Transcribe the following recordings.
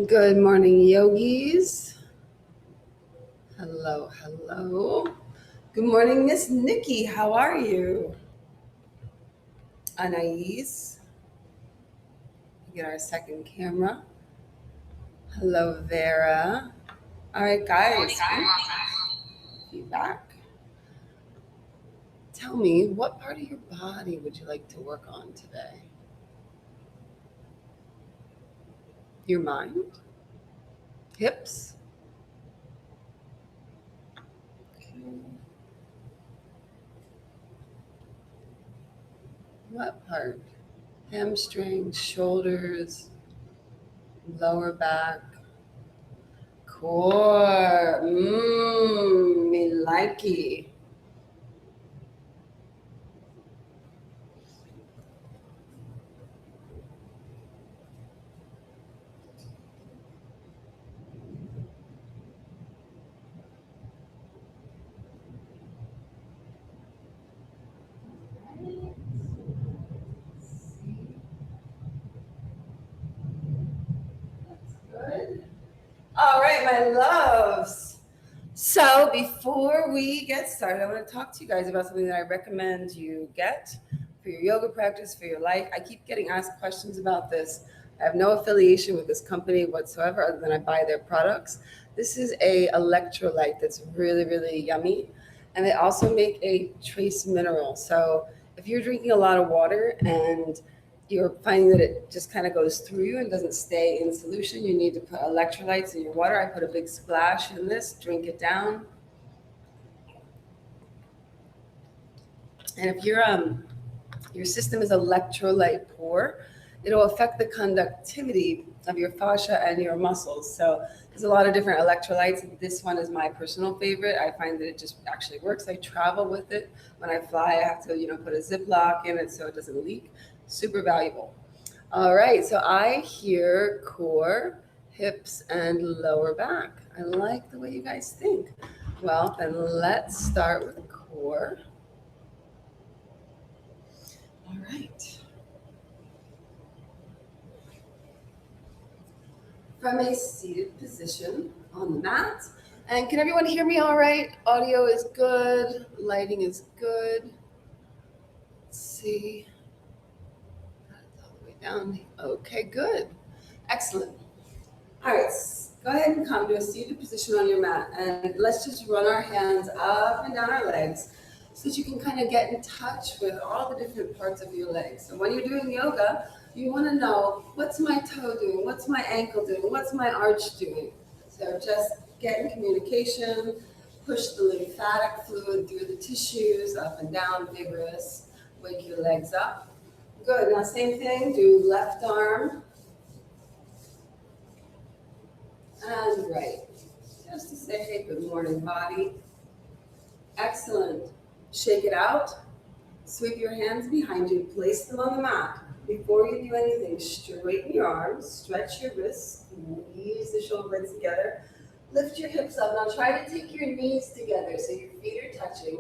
Good morning, yogis. Hello, hello. Good morning, Miss Nikki. How are you? Anais. Get our second camera. Hello, Vera. All right, guys. Feedback. Tell me, what part of your body would you like to work on today? Your mind? Hips? Okay. What part? Hamstrings, shoulders, lower back, core. Me likey. Good. All right, my loves. So before we get started, I want to talk to you guys about something that I recommend you get for your yoga practice, for your life. I keep getting asked questions about this. I have no affiliation with this company whatsoever other than I buy their products. This is a electrolyte that's really, really yummy. And they also make a trace mineral. So if you're drinking a lot of water and you're finding that it just kind of goes through you and doesn't stay in solution, you need to put electrolytes in your water. I put a big splash in this, drink it down. And if your system is electrolyte poor, it'll affect the conductivity of your fascia and your muscles. So there's a lot of different electrolytes. This one is my personal favorite. I find that it just actually works. I travel with it. When I fly, I have to, put a Ziploc in it so it doesn't leak. Super valuable. All right, so I hear core, hips, and lower back. I like the way you guys think. Well, then let's start with core. All right. From a seated position on the mat. And can everyone hear me all right? Audio is good, lighting is good. Let's see. All the way down. Okay, good. Excellent. All right, go ahead and come to a seated position on your mat. And let's just run our hands up and down our legs so that you can kind of get in touch with all the different parts of your legs. So when you're doing yoga, you want to know, what's my toe doing? What's my ankle doing? What's my arch doing? So just get in communication, push the lymphatic fluid through the tissues, up and down, vigorous. Wake your legs up. Good. Now, same thing, do left arm and right. Just to say, hey, good morning, body. Excellent. Shake it out. Sweep your hands behind you. Place them on the mat. Before you do anything, straighten your arms, stretch your wrists, squeeze the shoulder blades together. Lift your hips up. Now try to take your knees together so your feet are touching.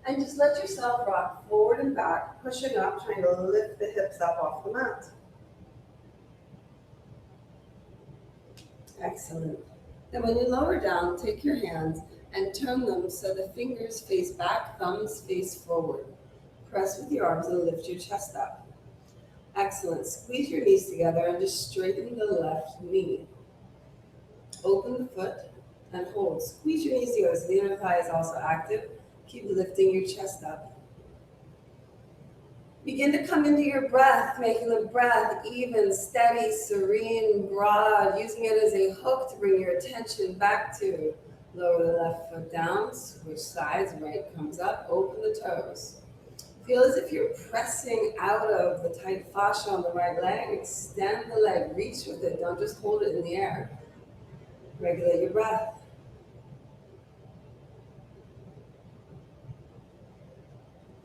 And just let yourself rock forward and back, pushing up, trying to lift the hips up off the mat. Excellent. Then when you lower down, take your hands and turn them so the fingers face back, thumbs face forward. Press with your arms and lift your chest up. Excellent. Squeeze your knees together and just straighten the left knee. Open the foot and hold. Squeeze your knees together so the inner thigh is also active. Keep lifting your chest up. Begin to come into your breath, making the breath even, steady, serene, broad, using it as a hook to bring your attention back to. Lower the left foot down, switch sides, right comes up, open the toes. Feel as if you're pressing out of the tight fascia on the right leg. Extend the leg, reach with it, don't just hold it in the air. Regulate your breath.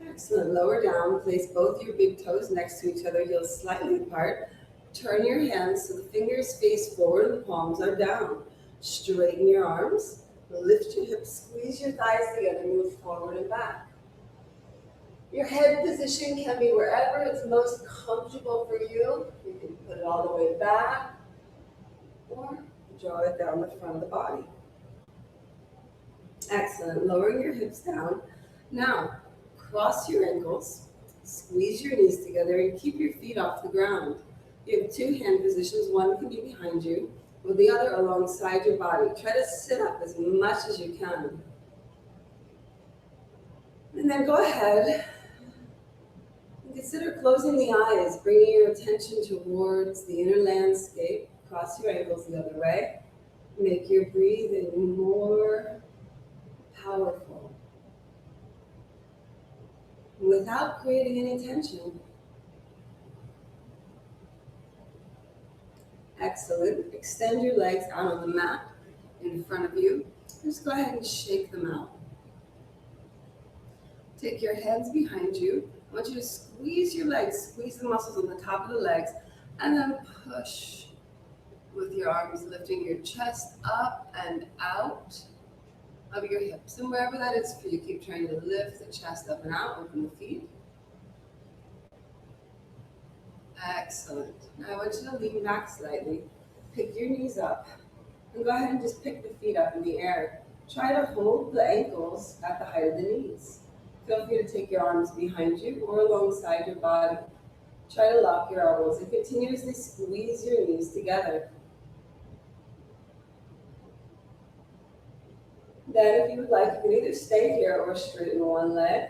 Excellent. Lower down, place both your big toes next to each other, heels slightly apart. Turn your hands so the fingers face forward and the palms are down. Straighten your arms, lift your hips, squeeze your thighs together, move forward and back. Your head position can be wherever it's most comfortable for you. You can put it all the way back, or draw it down the front of the body. Excellent. Lowering your hips down. Now, cross your ankles, squeeze your knees together, and keep your feet off the ground. You have two hand positions. One can be behind you, with the other alongside your body. Try to sit up as much as you can. And then go ahead and consider closing the eyes, bringing your attention towards the inner landscape. Cross your ankles the other way. Make your breathing more powerful without creating any tension. Excellent. Extend your legs out on the mat in front of you. Just go ahead and shake them out. Take your hands behind you. I want you to squeeze your legs, squeeze the muscles on the top of the legs, and then push with your arms, lifting your chest up and out of your hips. And wherever that is for you, keep trying to lift the chest up and out, open the feet. Excellent. Now I want you to lean back slightly, pick your knees up, and go ahead and just pick the feet up in the air. Try to hold the ankles at the height of the knees. Feel free to take your arms behind you or alongside your body. Try to lock your elbows and continuously squeeze your knees together. Then, if you would like, you can either stay here or straighten one leg.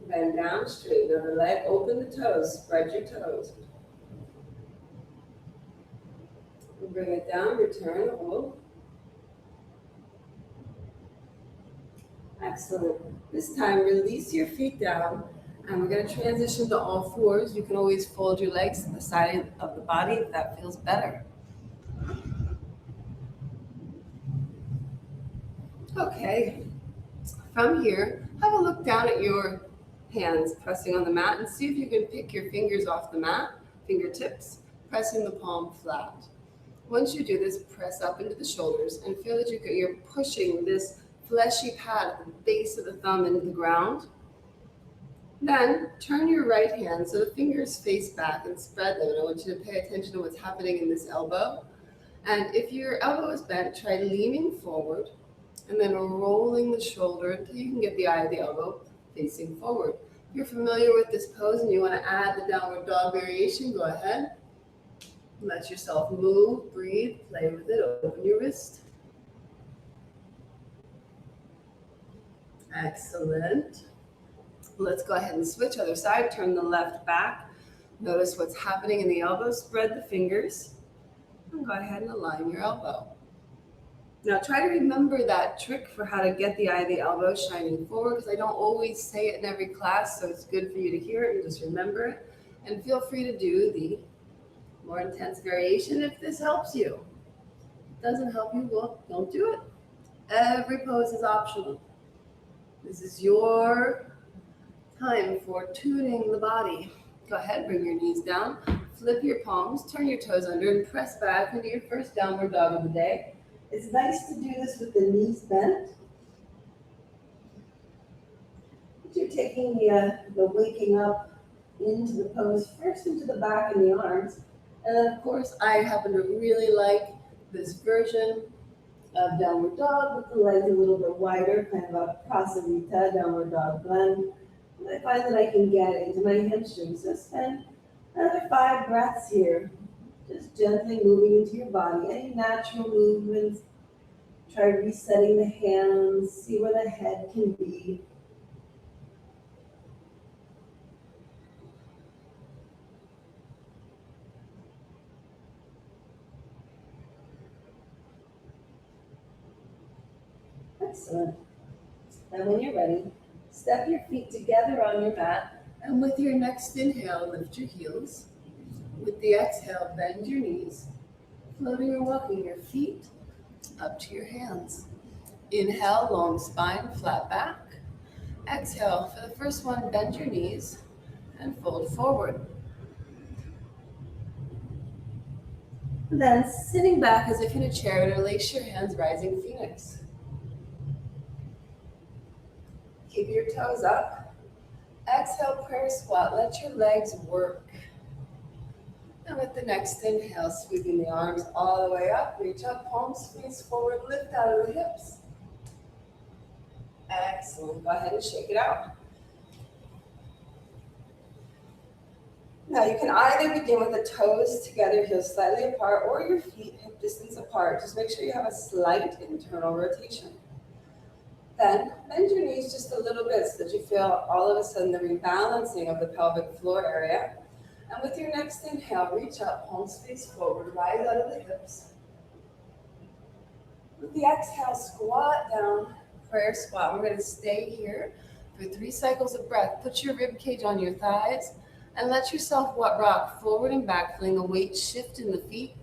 Bend down, straighten the other leg, open the toes, spread your toes. Bring it down, return, hold. Excellent. This time, release your feet down, and we're going to transition to all fours. You can always fold your legs to the side of the body if that feels better. Okay, from here, have a look down at your hands pressing on the mat and see if you can pick your fingers off the mat, fingertips, pressing the palm flat. Once you do this, press up into the shoulders and feel that you're pushing this fleshy pad at the base of the thumb into the ground. Then turn your right hand so the fingers face back and spread them. And I want you to pay attention to what's happening in this elbow. And if your elbow is bent, try leaning forward and then rolling the shoulder until you can get the eye of the elbow facing forward. If you're familiar with this pose and you want to add the downward dog variation, go ahead. Let yourself move, breathe, play with it, open your wrist. Excellent. Let's go ahead and switch other side, turn the left back. Notice what's happening in the elbow, spread the fingers, and go ahead and align your elbow. Now try to remember that trick for how to get the eye of the elbow shining forward, because I don't always say it in every class, so it's good for you to hear it and just remember it. And feel free to do the more intense variation if this helps you. If it doesn't help you, well, don't do it. Every pose is optional. This is your time for tuning the body. Go ahead, bring your knees down, flip your palms, turn your toes under, and press back into your first downward dog of the day. It's nice to do this with the knees bent. But you're taking the waking up into the pose, first into the back and the arms. And then, of course, I happen to really like this version of downward dog with the legs a little bit wider, kind of a prasarita downward dog blend. And I find that I can get into my hamstrings. So spend another 5 breaths here, just gently moving into your body. Any natural movements, try resetting the hands, see where the head can be. Excellent. And when you're ready, step your feet together on your mat, and with your next inhale, lift your heels. With the exhale, bend your knees, floating or walking your feet up to your hands. Inhale, long spine, flat back. Exhale, for the first one, bend your knees and fold forward. Then sitting back as if in a chair, interlace your hands, rising phoenix. Keep your toes up. Exhale, prayer squat. Let your legs work. And with the next inhale, sweeping the arms all the way up, reach up, palms face forward, lift out of the hips. Excellent. Go ahead and shake it out. Now you can either begin with the toes together, heels slightly apart, or your feet hip distance apart. Just make sure you have a slight internal rotation. Then bend your knees just a little bit so that you feel all of a sudden the rebalancing of the pelvic floor area. And with your next inhale, reach up, palms face forward, rise out of the hips. With the exhale, squat down, prayer squat. We're going to stay here for 3 cycles of breath. Put your rib cage on your thighs and let yourself rock forward and back, feeling the weight shift in the feet.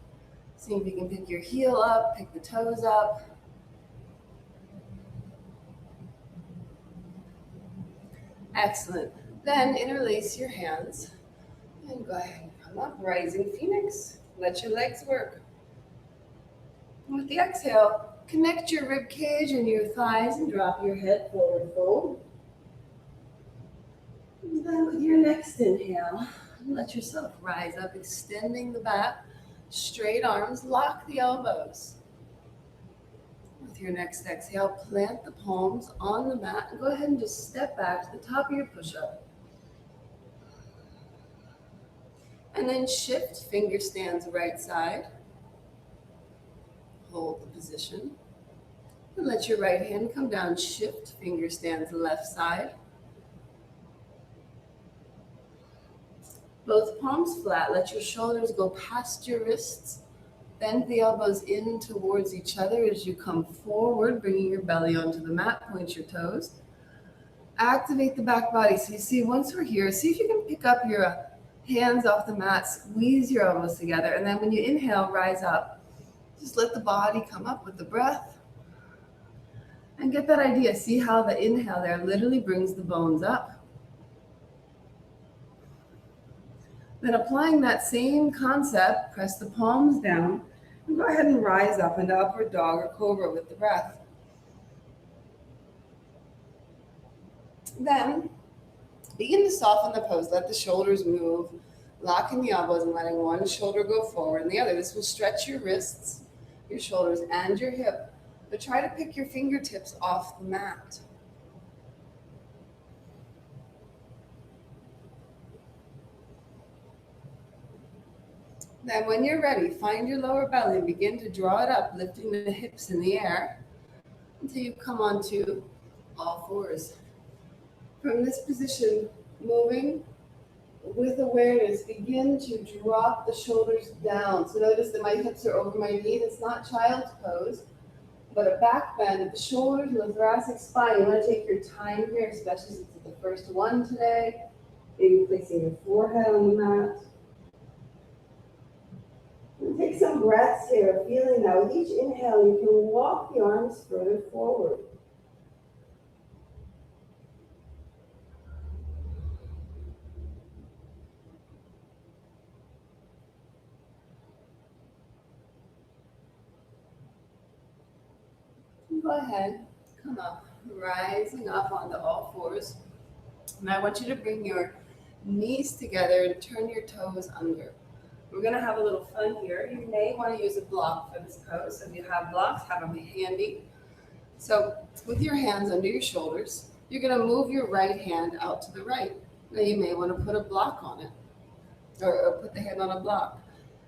See if you can pick your heel up, pick the toes up. Excellent. Then interlace your hands and go ahead and come up, rising phoenix. Let your legs work. With the exhale, connect your rib cage and your thighs and drop your head forward fold. And then with your next inhale, let yourself rise up, extending the back, straight arms, lock the elbows. With your next exhale, plant the palms on the mat and go ahead and just step back to the top of your push-up. And then shift, finger stands right side. Hold the position. And let your right hand come down, shift, finger stands left side. Both palms flat, let your shoulders go past your wrists. Bend the elbows in towards each other as you come forward, bringing your belly onto the mat, point your toes. Activate the back body. So you see, once we're here, see if you can pick up your hands off the mat, squeeze your elbows together, and then when you inhale, rise up. Just let the body come up with the breath. And get that idea. See how the inhale there literally brings the bones up. Then applying that same concept, press the palms down and go ahead and rise up into upward dog or cobra with the breath. Then begin to soften the pose. Let the shoulders move, locking the elbows and letting one shoulder go forward and the other. This will stretch your wrists, your shoulders, and your hip. But try to pick your fingertips off the mat. Then when you're ready, find your lower belly and begin to draw it up, lifting the hips in the air until you come onto all fours. From this position, moving with awareness, begin to drop the shoulders down. So notice that my hips are over my knee. It's not child's pose, but a back bend of the shoulders and the thoracic spine. You want to take your time here, especially since it's the first one today. Maybe placing your forehead on the mat. And take some breaths here, feeling that with each inhale, you can walk the arms further forward. Go ahead, come up, rising up onto all fours. And I want you to bring your knees together and turn your toes under. We're going to have a little fun here. You may want to use a block for this pose. So if you have blocks, have them handy. So with your hands under your shoulders, you're going to move your right hand out to the right. Now you may want to put a block on it or put the hand on a block.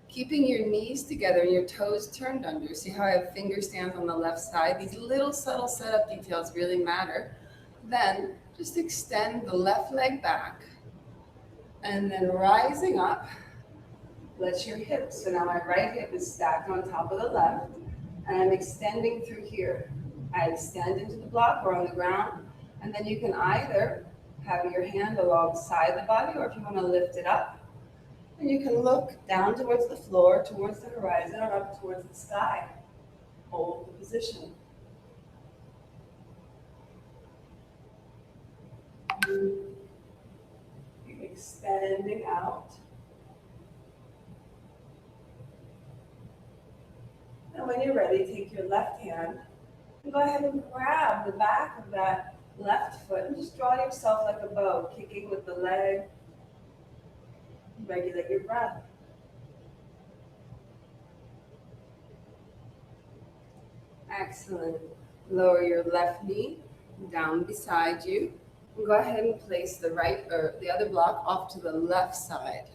Keeping your knees together and your toes turned under. See how I have finger stands on the left side? These little subtle setup details really matter. Then just extend the left leg back and then rising up, let your hips. So now my right hip is stacked on top of the left and I'm extending through here. I extend into the block or on the ground, and then you can either have your hand alongside the body or if you want to lift it up. And you can look down towards the floor, towards the horizon, or up towards the sky. Hold the position. You're extending out. And when you're ready, take your left hand and go ahead and grab the back of that left foot and just draw yourself like a bow, kicking with the leg. Regulate your breath. Excellent. Lower your left knee down beside you. And go ahead and place the right or the other block off to the left side.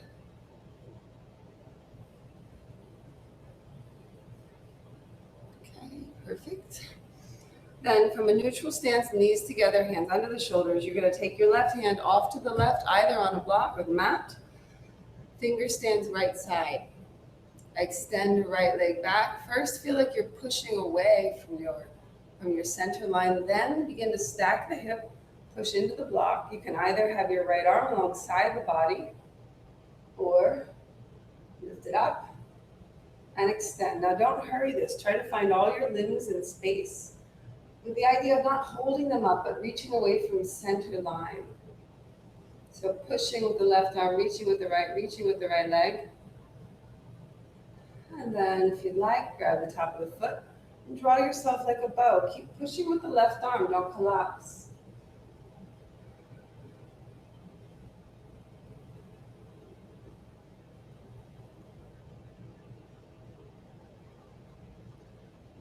Okay, perfect. Then from a neutral stance, knees together, hands under the shoulders, you're going to take your left hand off to the left, either on a block or the mat. Finger stands right side. Extend right leg back. First, feel like you're pushing away from your center line. Then begin to stack the hip, push into the block. You can either have your right arm alongside the body or lift it up and extend. Now don't hurry this. Try to find all your limbs in space with the idea of not holding them up, but reaching away from center line. So pushing with the left arm, reaching with the right leg. And then if you'd like, grab the top of the foot and draw yourself like a bow. Keep pushing with the left arm, don't collapse.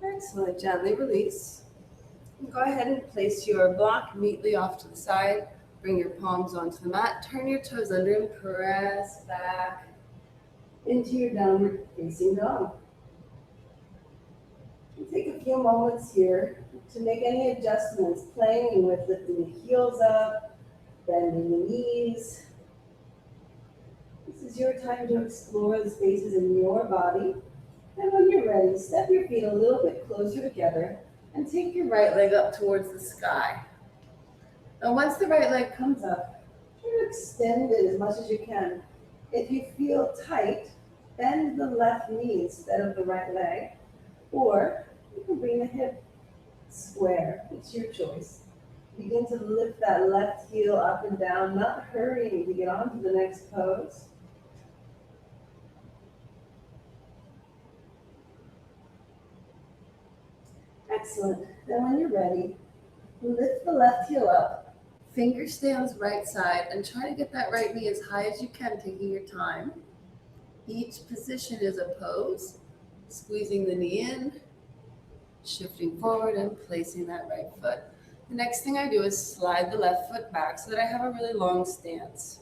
Excellent, gently release. Go ahead and place your block neatly off to the side. Bring your palms onto the mat. Turn your toes under and press back into your downward facing dog. Take a few moments here to make any adjustments, playing with lifting the heels up, bending the knees. This is your time to explore the spaces in your body. And when you're ready, step your feet a little bit closer together and take your right leg up towards the sky. Now once the right leg comes up, try to extend it as much as you can. If you feel tight, bend the left knee instead of the right leg, or you can bring the hip square. It's your choice. Begin to lift that left heel up and down, not hurrying to get on to the next pose. Excellent. Then when you're ready, lift the left heel up. Finger stands right side and try to get that right knee as high as you can, taking your time. Each position is a pose. Squeezing the knee in, shifting forward and placing that right foot. The next thing I do is slide the left foot back so that I have a really long stance.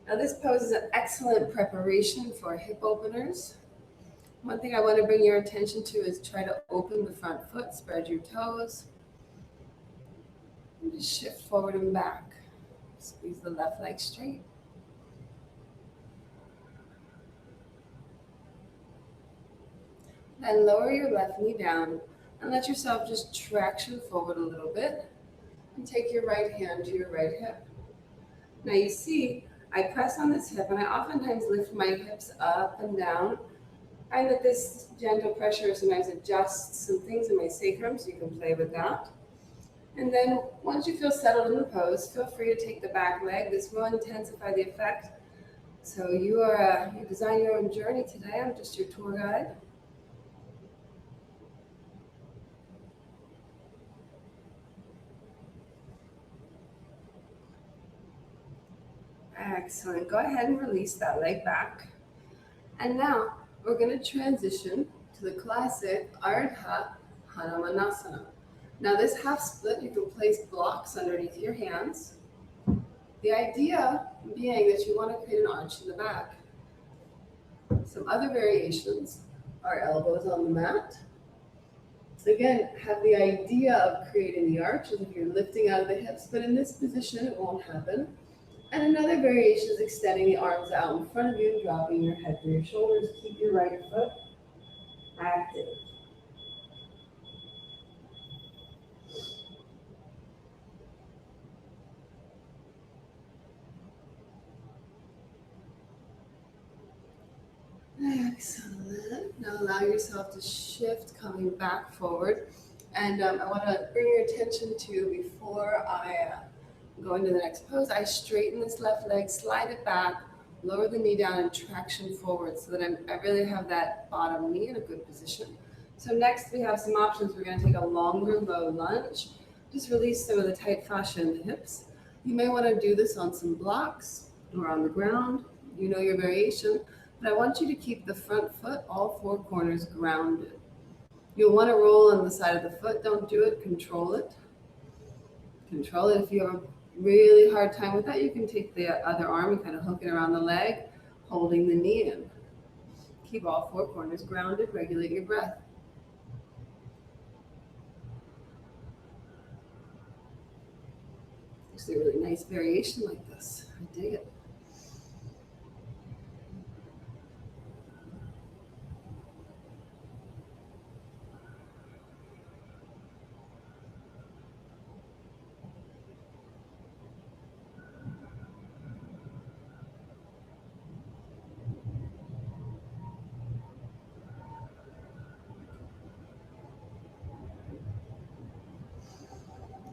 Now this pose is an excellent preparation for hip openers. One thing I want to bring your attention to is try to open the front foot, spread your toes, and just shift forward and back. Squeeze the left leg straight. Then lower your left knee down and let yourself just traction forward a little bit and take your right hand to your right hip. Now you see, I press on this hip and I oftentimes lift my hips up and down. I find that this gentle pressure sometimes adjusts some things in my sacrum, so you can play with that. And then once you feel settled in the pose, feel free to take the back leg. This will intensify the effect. So you design your own journey today. I'm just your tour guide. Excellent. Go ahead and release that leg back. And now we're going to transition to the classic Ardha Hanumanasana. Now this half split, you can place blocks underneath your hands. The idea being that you want to create an arch in the back. Some other variations are elbows on the mat. Again, have the idea of creating the arch as if you're lifting out of the hips, but in this position it won't happen. And another variation is extending the arms out in front of you and dropping your head through your shoulders. Keep your right foot active. Excellent. Now allow yourself to shift, coming back forward. And I want to bring your attention to, before I go into the next pose, I straighten this left leg, slide it back, lower the knee down and traction forward so that I really have that bottom knee in a good position. So next we have some options. We're going to take a longer low lunge. Just release some of the tight fascia in the hips. You may want to do this on some blocks or on the ground. You know your variation. But I want you to keep the front foot, all four corners, grounded. You'll want to roll on the side of the foot. Don't do it. Control it. Control it. If you have a really hard time with that, you can take the other arm and kind of hook it around the leg, holding the knee in. Keep all four corners grounded. Regulate your breath. It's a really nice variation like this. I dig it.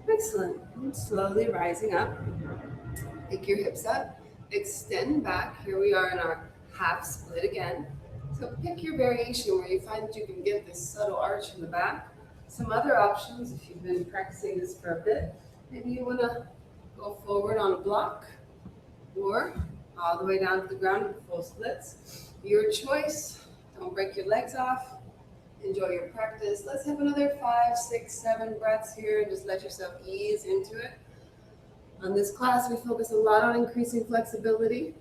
Excellent. And slowly rising up. Pick your hips up. Extend back. Here we are in our half split again. So pick your variation where you find that you can get this subtle arch in the back. Some other options, if you've been practicing this for a bit, maybe you want to go forward on a block or all the way down to the ground with full splits. Your choice. Don't break your legs off. Enjoy your practice. Let's have another 5, 6, 7 breaths here and just let yourself ease into it. On this class, we focus a lot on increasing flexibility.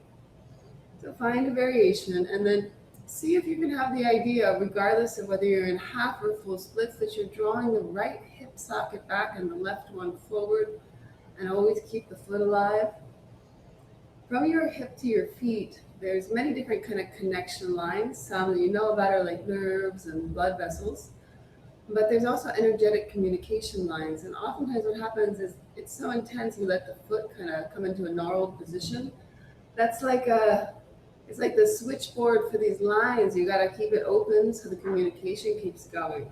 So find a variation and then see if you can have the idea, regardless of whether you're in half or full splits, that you're drawing the right hip socket back and the left one forward, and always keep the foot alive. From your hip to your feet, there's many different kind of connection lines. Some that you know about are like nerves and blood vessels. But there's also energetic communication lines. And oftentimes what happens is it's so intense, you let the foot kind of come into a gnarled position. That's like it's like the switchboard for these lines. You got to keep it open so the communication keeps going.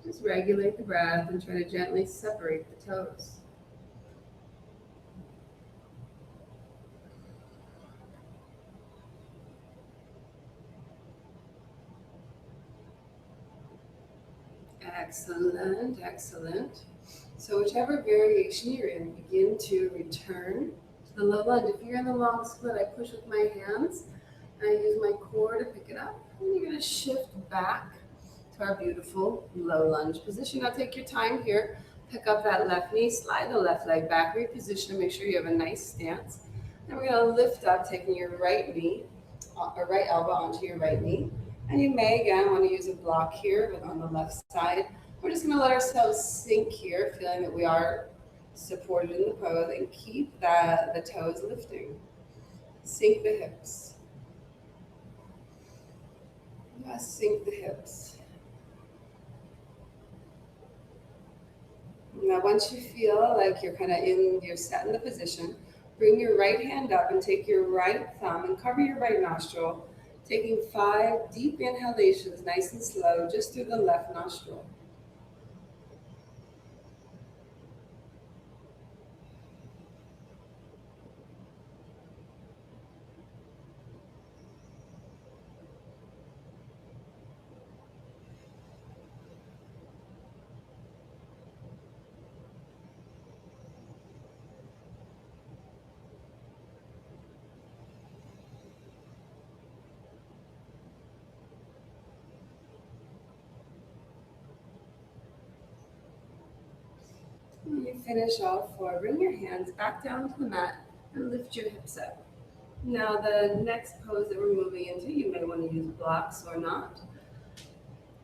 Just regulate the breath and try to gently separate the toes. Excellent, excellent. So whichever variation you're in, begin to return to the low lunge. If you're in the long split, I push with my hands and I use my core to pick it up. And you're going to shift back to our beautiful low lunge position. Now take your time here. Pick up that left knee, slide the left leg back, reposition, make sure you have a nice stance. Then we're going to lift up, taking your right knee, or right elbow onto your right knee. And you may, again, want to use a block here, but on the left side. We're just going to let ourselves sink here, feeling that we are supported in the pose, and keep the toes lifting. Sink the hips. Just sink the hips. Now, once you feel like you're set in the position, bring your right hand up and take your right thumb and cover your right nostril, taking 5 deep inhalations, nice and slow, just through the left nostril. When you finish all 4, bring your hands back down to the mat and lift your hips up. Now the next pose that we're moving into, you may want to use blocks or not.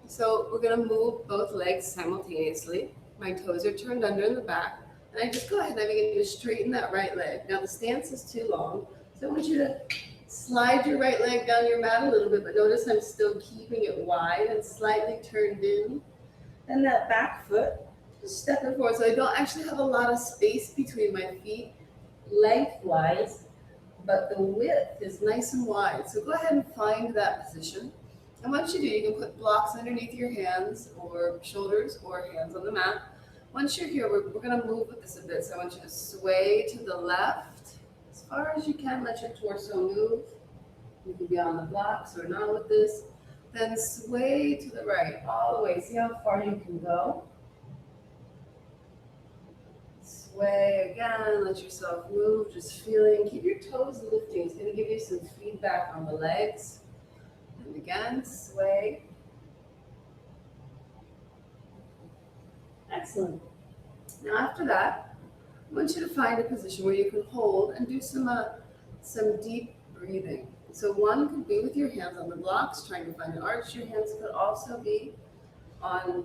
So we're going to move both legs simultaneously. My toes are turned under in the back. And I just go ahead and I begin to straighten that right leg. Now the stance is too long, so I want you to slide your right leg down your mat a little bit, but notice I'm still keeping it wide and slightly turned in. Then that back foot, just stepping forward. So I don't actually have a lot of space between my feet lengthwise, but the width is nice and wide. So go ahead and find that position. And once you do, you can put blocks underneath your hands or shoulders or hands on the mat. Once you're here, we're going to move with this a bit. So I want you to sway to the left as far as you can. Let your torso move. You can be on the blocks or not with this. Then sway to the right all the way. See how far you can go. Sway again, let yourself move, just feeling, keep your toes lifting. It's going to give you some feedback on the legs. And again, sway. Excellent. Now after that, I want you to find a position where you can hold and do some deep breathing. So one could be with your hands on the blocks, trying to find an arch. Your hands could also be on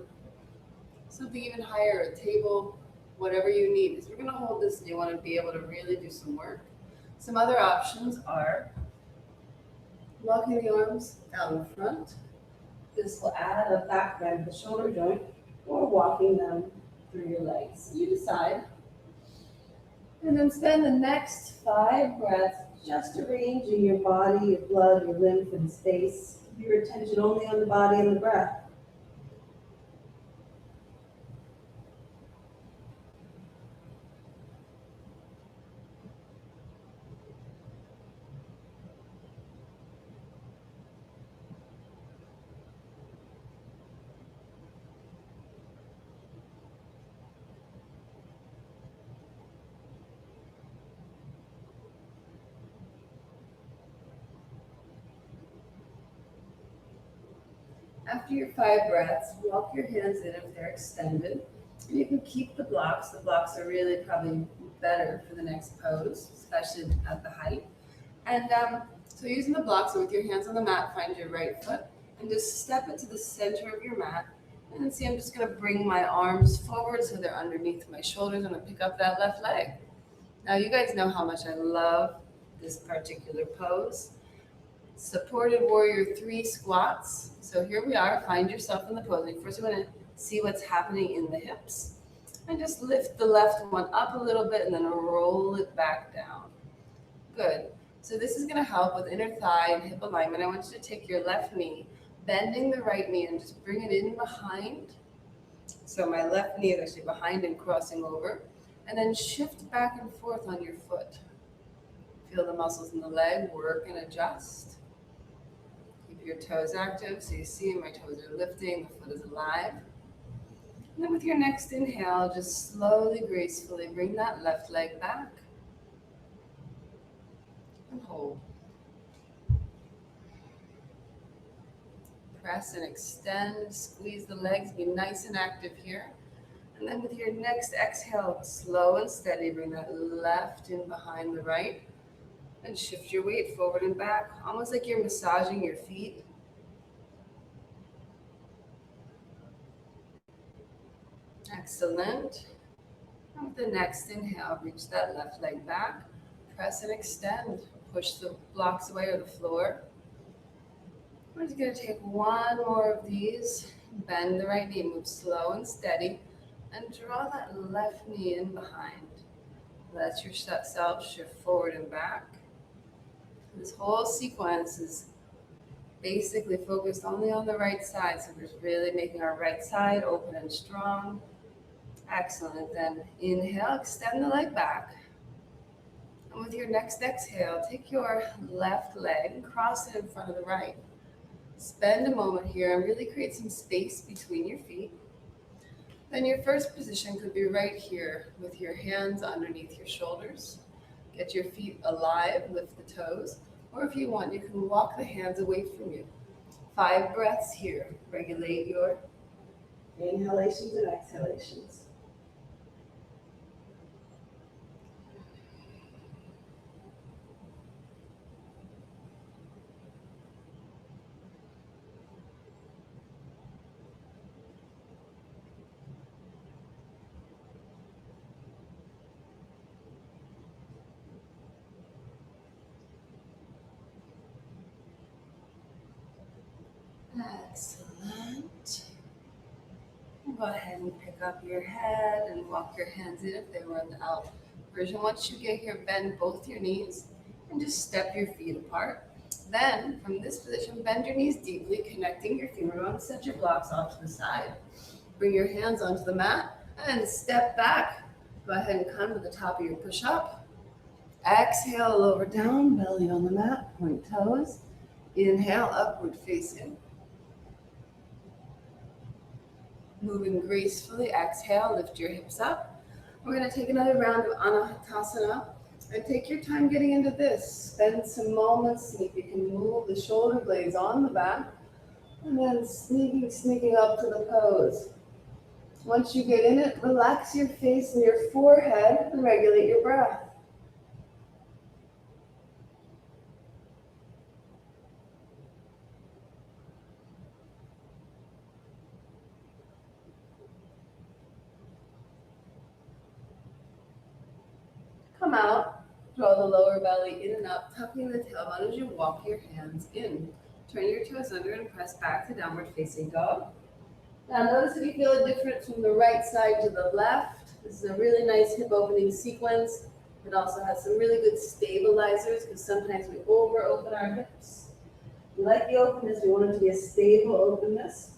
something even higher, a table, whatever you need. Because we're going to hold this and you want to be able to really do some work. Some other options are walking the arms down the front. This will add a back bend to the shoulder joint, or walking them through your legs. You decide. And then spend the next 5 breaths just arranging your body, your blood, your lymph, and space. Keep your attention only on the body and the breath. After your 5 breaths, walk your hands in if they're extended. And you can keep the blocks. The blocks are really probably better for the next pose, especially at the height. And so using the blocks, so with your hands on the mat, find your right foot and just step it to the center of your mat. And then see, I'm just going to bring my arms forward so they're underneath my shoulders. I'm going to pick up that left leg. Now you guys know how much I love this particular pose. Supported warrior 3 squats. So here we are, find yourself in the pose. First you want to see what's happening in the hips. And just lift the left one up a little bit and then roll it back down. Good. So this is going to help with inner thigh and hip alignment. I want you to take your left knee, bending the right knee and just bring it in behind. So my left knee is actually behind and crossing over. And then shift back and forth on your foot. Feel the muscles in the leg work and adjust. Keep your toes active so you see my toes are lifting, the foot is alive. And then with your next inhale, just slowly, gracefully bring that left leg back. And hold. Press and extend, squeeze the legs, be nice and active here. And then with your next exhale, slow and steady, bring that left in behind the right. And shift your weight forward and back, almost like you're massaging your feet. Excellent. And with the next inhale, reach that left leg back. Press and extend. Push the blocks away or the floor. We're just going to take one more of these. Bend the right knee, move slow and steady. And draw that left knee in behind. Let yourself shift forward and back. This whole sequence is basically focused only on the right side. So we're just really making our right side open and strong. Excellent. Then inhale, extend the leg back. And with your next exhale, take your left leg and cross it in front of the right. Spend a moment here and really create some space between your feet. Then your first position could be right here with your hands underneath your shoulders. Get your feet alive, lift the toes. Or if you want, you can walk the hands away from you. 5 breaths here. Regulate your inhalations and exhalations. Excellent. Go ahead and pick up your head and walk your hands in if they were in the out version. Once you get here, bend both your knees and just step your feet apart. Then, from this position, bend your knees deeply, connecting your femur bones, set your blocks off to the side. Bring your hands onto the mat and step back. Go ahead and come to the top of your push-up. Exhale, lower down, belly on the mat, point toes. Inhale, upward facing. Moving gracefully, exhale, lift your hips up. We're going to take another round of Anahatasana. And take your time getting into this. Spend some moments, see if you can move the shoulder blades on the back. And then sneaking up to the pose. Once you get in it, relax your face and your forehead and regulate your breath. Come out, draw the lower belly in and up, tucking the tailbone as you walk your hands in. Turn your toes under and press back to downward facing dog. Now notice if you feel a difference from the right side to the left. This is a really nice hip opening sequence. It also has some really good stabilizers because sometimes we over open our hips. We like the openness, we want it to be a stable openness.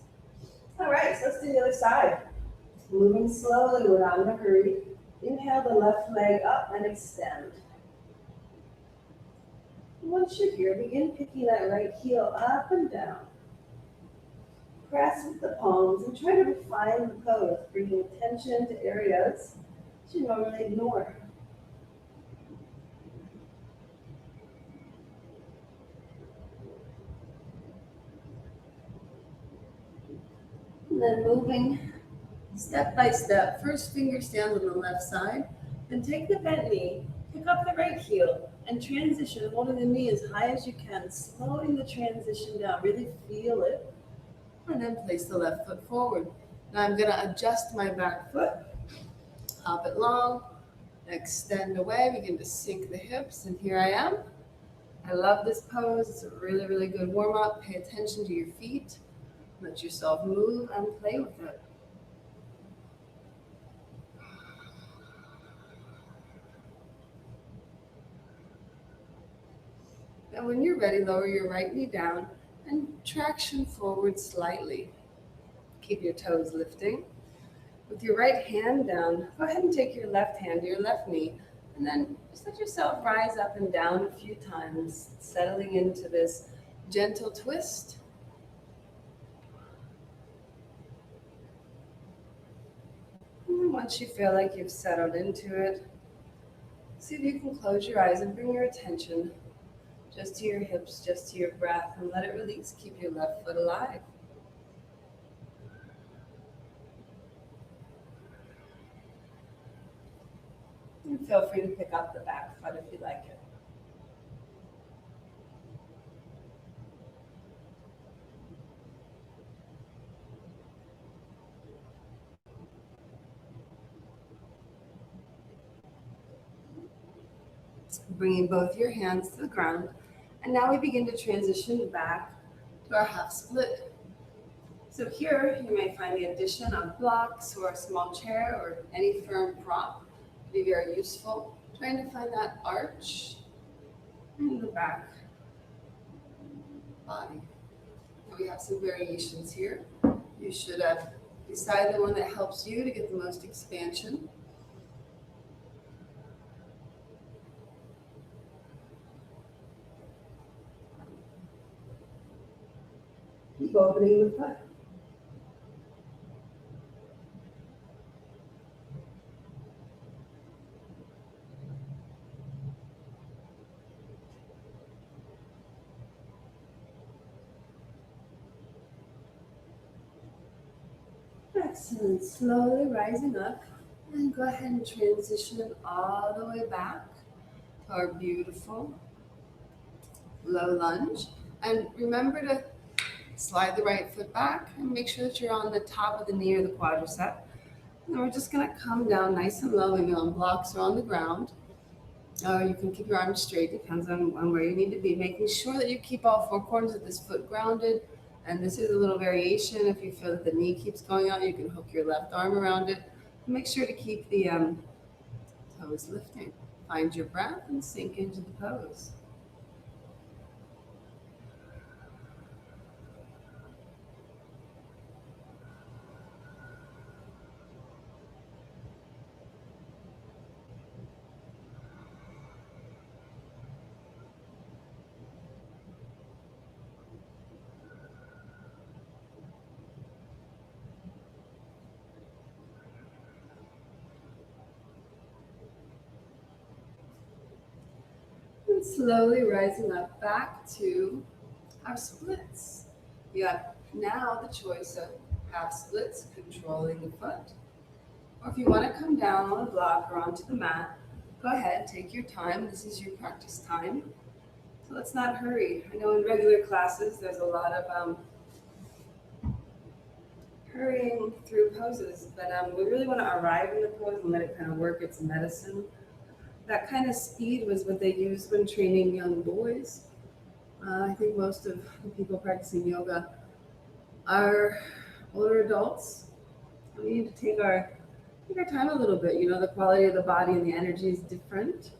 All right, so let's do the other side. Moving slowly without a hurry. Inhale the left leg up and extend. Once you're here, begin picking that right heel up and down. Press with the palms and try to refine the pose, bringing attention to areas that you normally ignore. And then moving step by step, first finger stands on the left side, then take the bent knee, pick up the right heel, and transition, holding the knee as high as you can, slowing the transition down, really feel it, and then place the left foot forward. Now I'm gonna adjust my back foot, hop it long, extend away, begin to sink the hips, and here I am. I love this pose, it's a really, really good warm up. Pay attention to your feet, let yourself move and play with it. And when you're ready, lower your right knee down and traction forward slightly. Keep your toes lifting. With your right hand down, go ahead and take your left hand to your left knee, and then just let yourself rise up and down a few times, settling into this gentle twist. And once you feel like you've settled into it, see if you can close your eyes and bring your attention just to your hips, just to your breath, and let it release. Keep your left foot alive. And feel free to pick up the back foot if you like it. Bringing both your hands to the ground. And now we begin to transition back to our half split. So here you may find the addition of blocks or a small chair or any firm prop to be very useful. Trying to find that arch in the back body. And we have some variations here. You should decide the one that helps you to get the most expansion. Keep opening the foot. Excellent. Slowly rising up, and go ahead and transition all the way back to our beautiful low lunge. And remember to slide the right foot back and make sure that you're on the top of the knee or the quadricep. And we're just going to come down nice and low, maybe on blocks or on the ground. Or you can keep your arms straight, depends on where you need to be. Making sure that you keep all four corners of this foot grounded. And this is a little variation. If you feel that the knee keeps going out, you can hook your left arm around it. Make sure to keep the toes lifting. Find your breath and sink into the pose. And slowly rising up back to our splits. You have now the choice of half splits, controlling the foot. Or if you want to come down on a block or onto the mat, go ahead, take your time. This is your practice time. So let's not hurry. I know in regular classes there's a lot of hurrying through poses, but we really want to arrive in the pose and let it kind of work its medicine. That kind of speed was what they used when training young boys. I think most of the people practicing yoga are older adults. We need to take our time a little bit. You know, the quality of the body and the energy is different,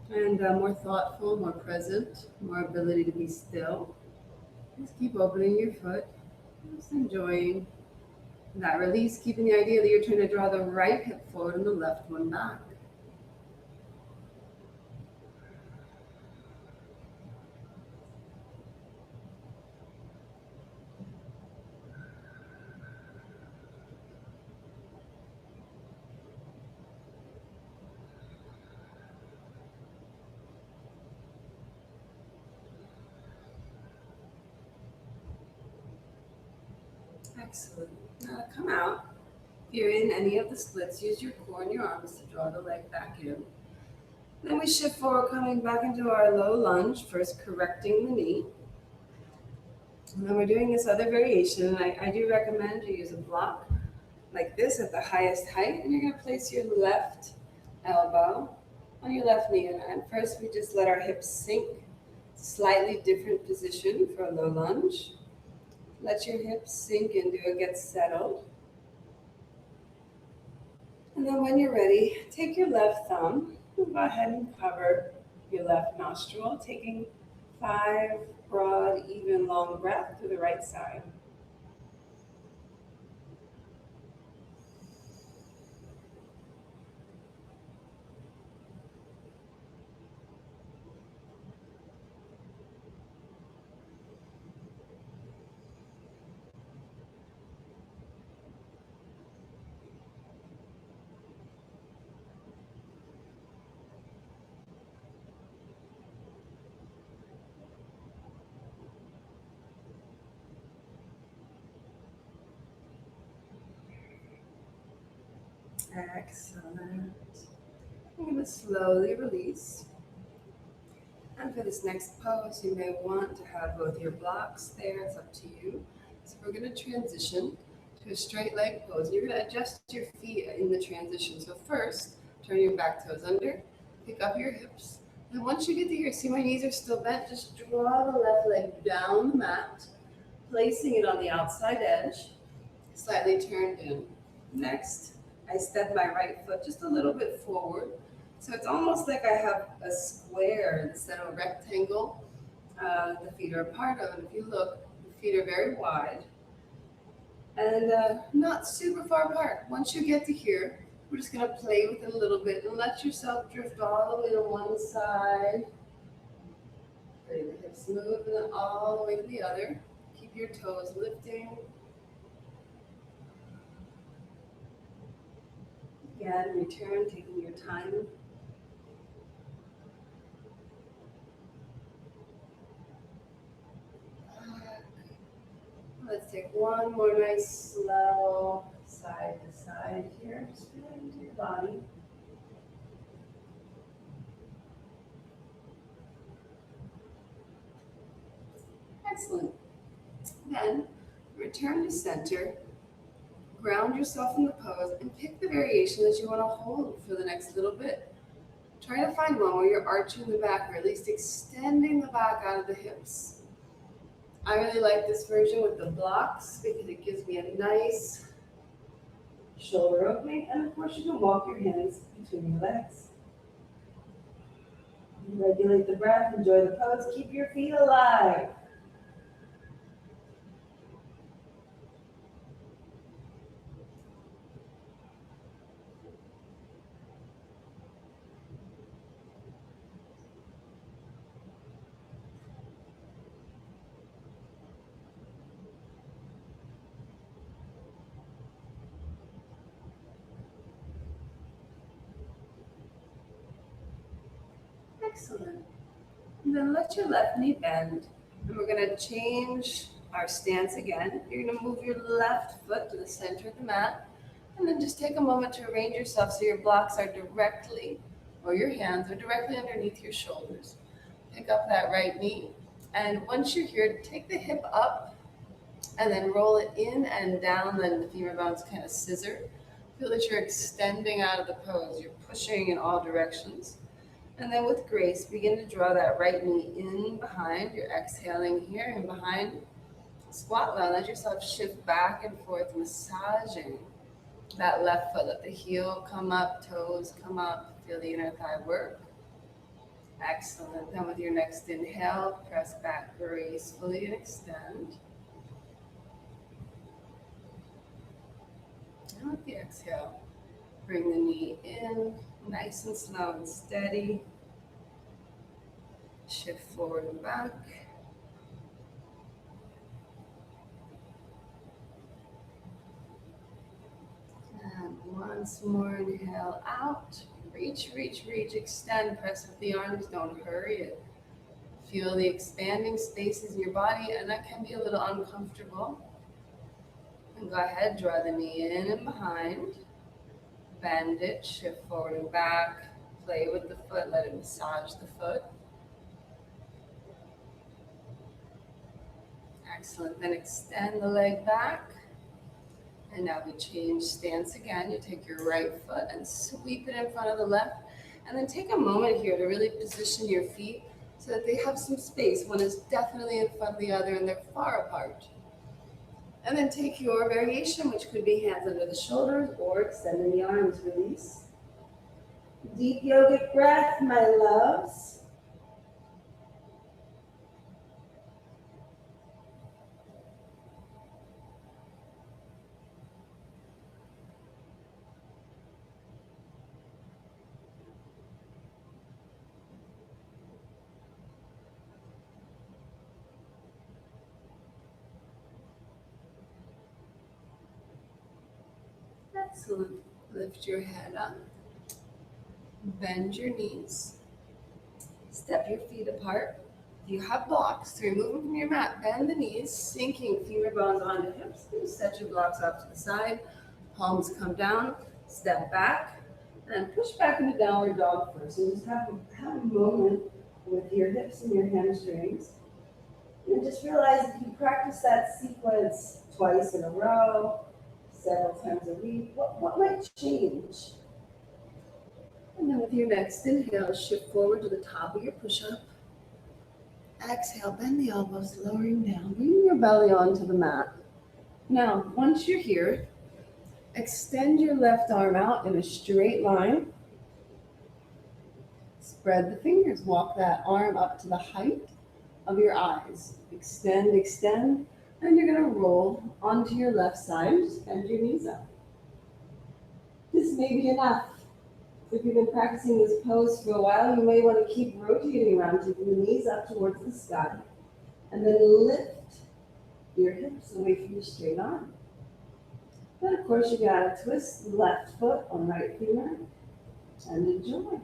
and more thoughtful, more present, more ability to be still. Just keep opening your foot, just enjoying that release, keeping the idea that you're trying to draw the right hip forward and the left one back. Excellent. Now to come out. If you're in any of the splits, use your core and your arms to draw the leg back in. Then we shift forward, coming back into our low lunge, first correcting the knee. And then we're doing this other variation. I do recommend you use a block like this at the highest height, and you're going to place your left elbow on your left knee. And first, we just let our hips sink. Slightly different position for a low lunge. Let your hips sink into it, get settled. And then when you're ready, take your left thumb and go ahead and cover your left nostril, taking 5 broad, even, long breaths to the right side. Excellent. I'm going to slowly release. And for this next pose, you may want to have both your blocks there. It's up to you. So we're going to transition to a straight leg pose. You're going to adjust your feet in the transition. So first, turn your back toes under, pick up your hips. And once you get to here, see my knees are still bent, just draw the left leg down the mat, placing it on the outside edge, slightly turned in. Next, I step my right foot just a little bit forward. So it's almost like I have a square instead of a rectangle. The feet are a part of, and if you look, the feet are very wide and not super far apart. Once you get to here, we're just going to play with it a little bit and let yourself drift all the way to one side. Letting the hips move, and then all the way to the other. Keep your toes lifting. Again, return, taking your time. Let's take one more nice slow side to side here. Just feel into your body. Excellent. Then return to center. Ground yourself in the pose and pick the variation that you want to hold for the next little bit. Try to find one where you're arching the back or at least extending the back out of the hips. I really like this version with the blocks because it gives me a nice shoulder opening, and of course you can walk your hands between your legs. Regulate the breath, enjoy the pose, keep your feet alive. Excellent. And then let your left knee bend. And we're going to change our stance again. You're going to move your left foot to the center of the mat, and then just take a moment to arrange yourself so your blocks are directly, or your hands are directly underneath your shoulders. Pick up that right knee, and once you're here, take the hip up, and then roll it in and down, then the femur bones kind of scissor. Feel that you're extending out of the pose. You're pushing in all directions. And then with grace, begin to draw that right knee in behind. You're exhaling here and behind. Squat low. Let yourself shift back and forth, massaging that left foot. Let the heel come up, toes come up. Feel the inner thigh work. Excellent. Then with your next inhale, press back gracefully and extend. And with the exhale, bring the knee in, nice and slow and steady. Shift forward and back. And once more, inhale out. Reach, reach, reach, extend, press with the arms, don't hurry it. Feel the expanding spaces in your body, and that can be a little uncomfortable. And go ahead, draw the knee in and behind. Bend it, shift forward and back. Play with the foot, let it massage the foot. Excellent. Then extend the leg back. And now we change stance again. You take your right foot and sweep it in front of the left. And then take a moment here to really position your feet so that they have some space. One is definitely in front of the other and they're far apart. And then take your variation, which could be hands under the shoulders or extending the arms, release. Deep yogic breath, my loves. Excellent. Lift your head up. Bend your knees. Step your feet apart. If you have blocks, so remove them from your mat. Bend the knees, sinking femur bones onto hips. Set your blocks off to the side. Palms come down. Step back. And push back into downward dog first. So just have a moment with your hips and your hamstrings. And just realize if you practice that sequence twice in a row, several times a week, what might change? And then with your next inhale, shift forward to the top of your push-up. Exhale, bend the elbows, lowering down, bringing your belly onto the mat. Now, once you're here, extend your left arm out in a straight line. Spread the fingers, walk that arm up to the height of your eyes. Extend, extend, and you're going to roll onto your left side. Just bend your knees up. This may be enough. If you've been practicing this pose for a while, you may want to keep rotating around, taking the knees up towards the sky. And then lift your hips away from your straight arm. Then, of course, you got to twist the left foot on right femur and enjoy.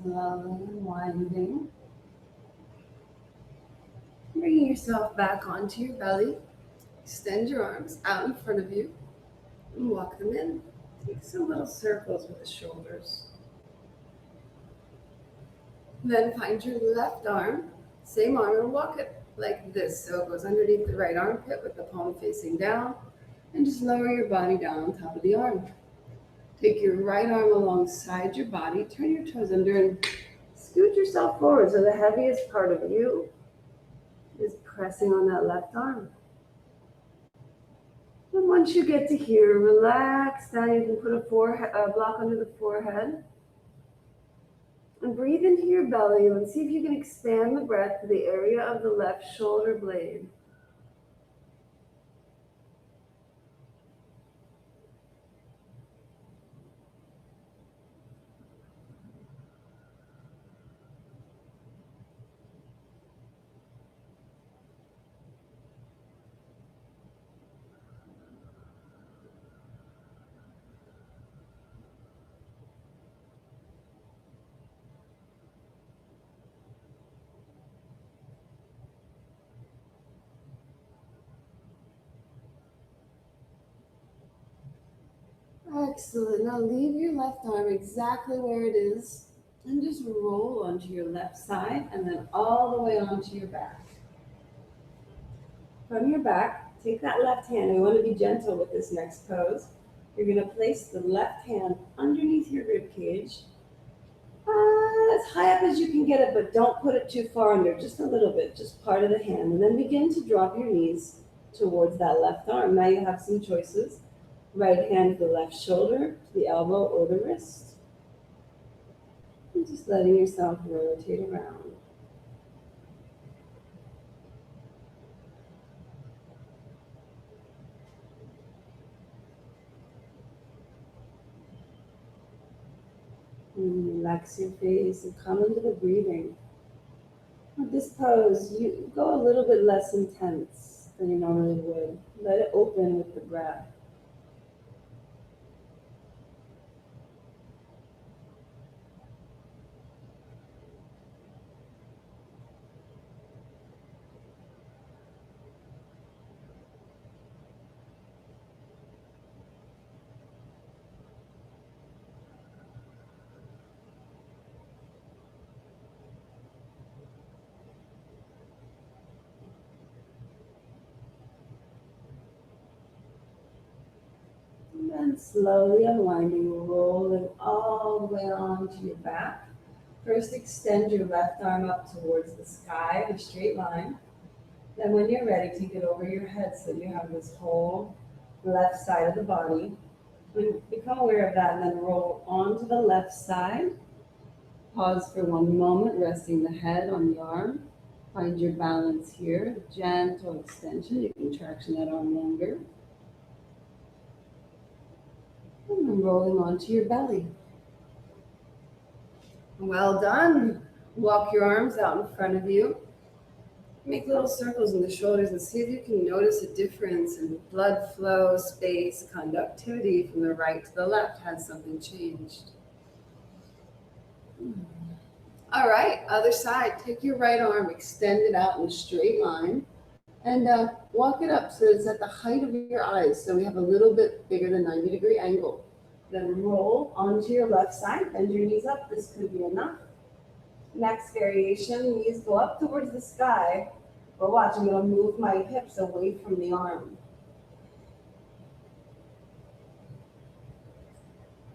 Slowly unwinding. Bringing yourself back onto your belly. Extend your arms out in front of you and walk them in. Take some little circles with the shoulders. Then find your left arm, same arm, and walk it like this. So it goes underneath the right armpit with the palm facing down, and just lower your body down on top of the arm. Take your right arm alongside your body, turn your toes under, and scoot yourself forward so the heaviest part of you is pressing on that left arm. And once you get to here, relax down. You can put a block under the forehead. And breathe into your belly and see if you can expand the breath to the area of the left shoulder blade. Excellent. Now leave your left arm exactly where it is and just roll onto your left side and then all the way onto your back. From your back, take that left hand. We want to be gentle with this next pose. You're going to place the left hand underneath your rib cage, as high up as you can get it, but don't put it too far under, just a little bit, just part of the hand. And then begin to drop your knees towards that left arm. Now you have some choices. Right hand to the left shoulder, to the elbow or the wrist. And just letting yourself rotate around. And relax your face and come into the breathing. With this pose, you go a little bit less intense than you normally would. Let it open with the breath. And then slowly unwinding, rolling all the way onto your back. First, extend your left arm up towards the sky in a straight line. Then when you're ready, take it over your head so you have this whole left side of the body. And become aware of that and then roll onto the left side. Pause for one moment, resting the head on the arm. Find your balance here. Gentle extension. You can traction that arm longer. And then rolling onto your belly. Well done. Walk your arms out in front of you. Make little circles in the shoulders and see if you can notice a difference in blood flow, space, conductivity from the right to the left. Has something changed? All right, other side. Take your right arm, extend it out in a straight line, and walk it up so it's at the height of your eyes. So we have a little bit bigger than 90-degree angle. Then roll onto your left side, bend your knees up. This could be enough. Next variation, knees go up towards the sky. But watch, I'm going to move my hips away from the arm.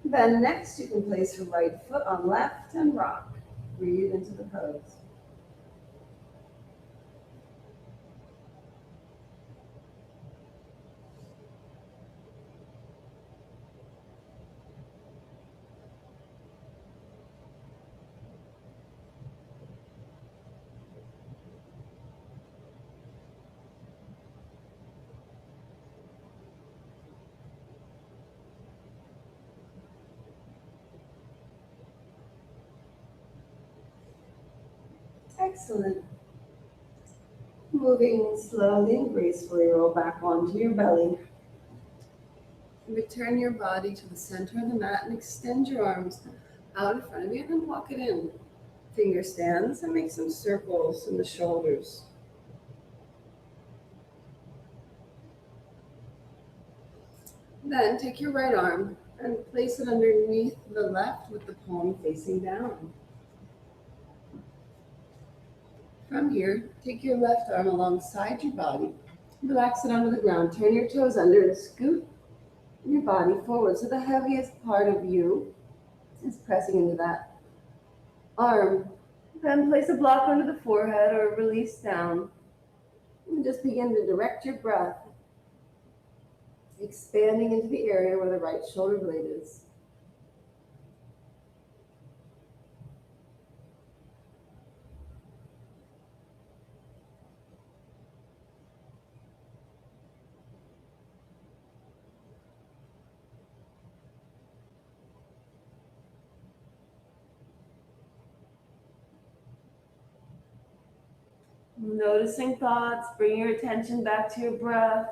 Then next, you can place your right foot on left and rock. Breathe into the pose. Excellent. Moving slowly and gracefully, roll back onto your belly. Return your body to the center of the mat and extend your arms out in front of you and then walk it in. Finger stands and make some circles in the shoulders. Then take your right arm and place it underneath the left with the palm facing down. From here, take your left arm alongside your body. Relax it onto the ground. Turn your toes under and scoot your body forward. So the heaviest part of you is pressing into that arm. Then place a block under the forehead or release down. And just begin to direct your breath, expanding into the area where the right shoulder blade is. Noticing thoughts, bring your attention back to your breath.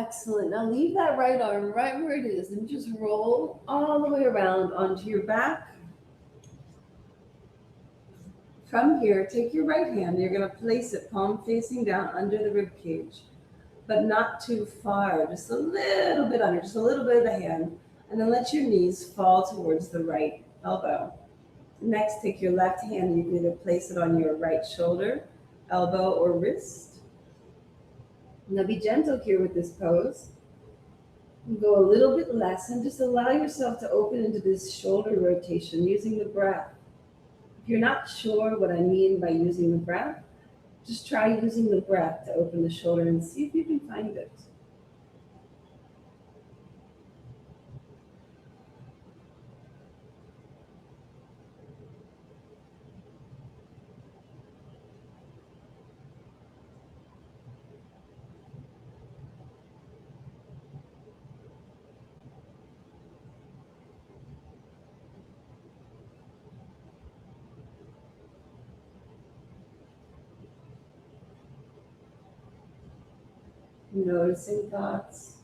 Excellent. Now leave that right arm right where it is and just roll all the way around onto your back. From here, take your right hand. You're going to place it palm facing down under the rib cage, but not too far, just a little bit under, just a little bit of the hand. And then let your knees fall towards the right elbow. Next, take your left hand. You can either place it on your right shoulder, elbow, or wrist. Now be gentle here with this pose. Go a little bit less and just allow yourself to open into this shoulder rotation using the breath. If you're not sure what I mean by using the breath, just try using the breath to open the shoulder and see if you can find it. Noticing thoughts.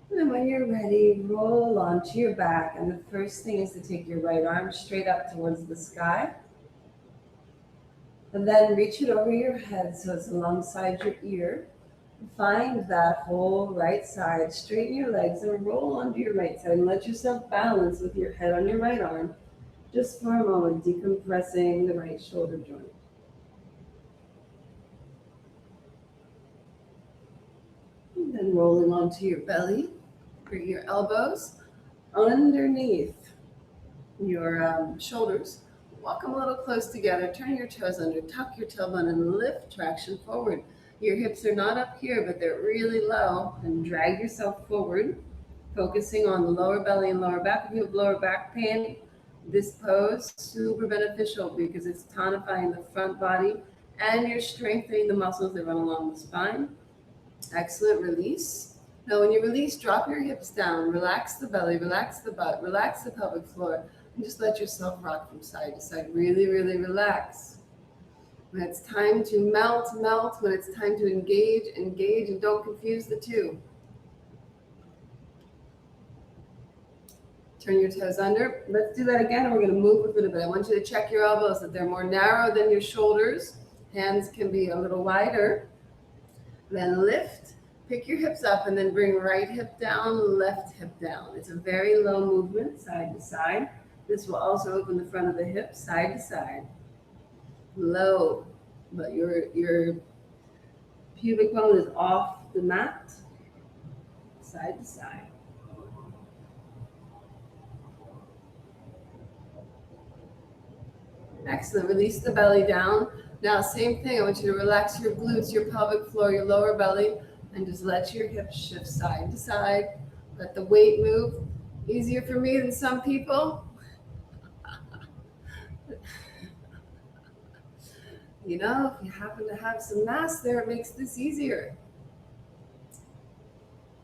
And then when you're ready, roll onto your back. And the first thing is to take your right arm straight up towards the sky. And then reach it over your head so it's alongside your ear. Find that whole right side, straighten your legs and roll onto your right side and let yourself balance with your head on your right arm just for a moment, decompressing the right shoulder joint. And then rolling onto your belly, bring your elbows underneath your shoulders. Walk them a little close together, turn your toes under, tuck your tailbone and lift traction forward. Your hips are not up here, but they're really low, and drag yourself forward, focusing on the lower belly and lower back. If you have lower back pain, this pose is super beneficial because it's tonifying the front body and you're strengthening the muscles that run along the spine. Excellent. Release. Now when you release, drop your hips down, relax the belly, relax the butt, relax the pelvic floor, and just let yourself rock from side to side. Really, really relax. When it's time to melt, melt. When it's time to engage, engage, and don't confuse the two. Turn your toes under. Let's do that again, and we're going to move a little bit. I want you to check your elbows, that they're more narrow than your shoulders. Hands can be a little wider. Then lift, pick your hips up, and then bring right hip down, left hip down. It's a very low movement, side to side. This will also open the front of the hip, side to side. Low, but your pubic bone is off the mat, side to side. Excellent. Release the belly down. Now, same thing. I want you to relax your glutes, your pelvic floor, your lower belly, and just let your hips shift side to side. Let the weight move. Easier for me than some people. You know, if you happen to have some mass there, it makes this easier.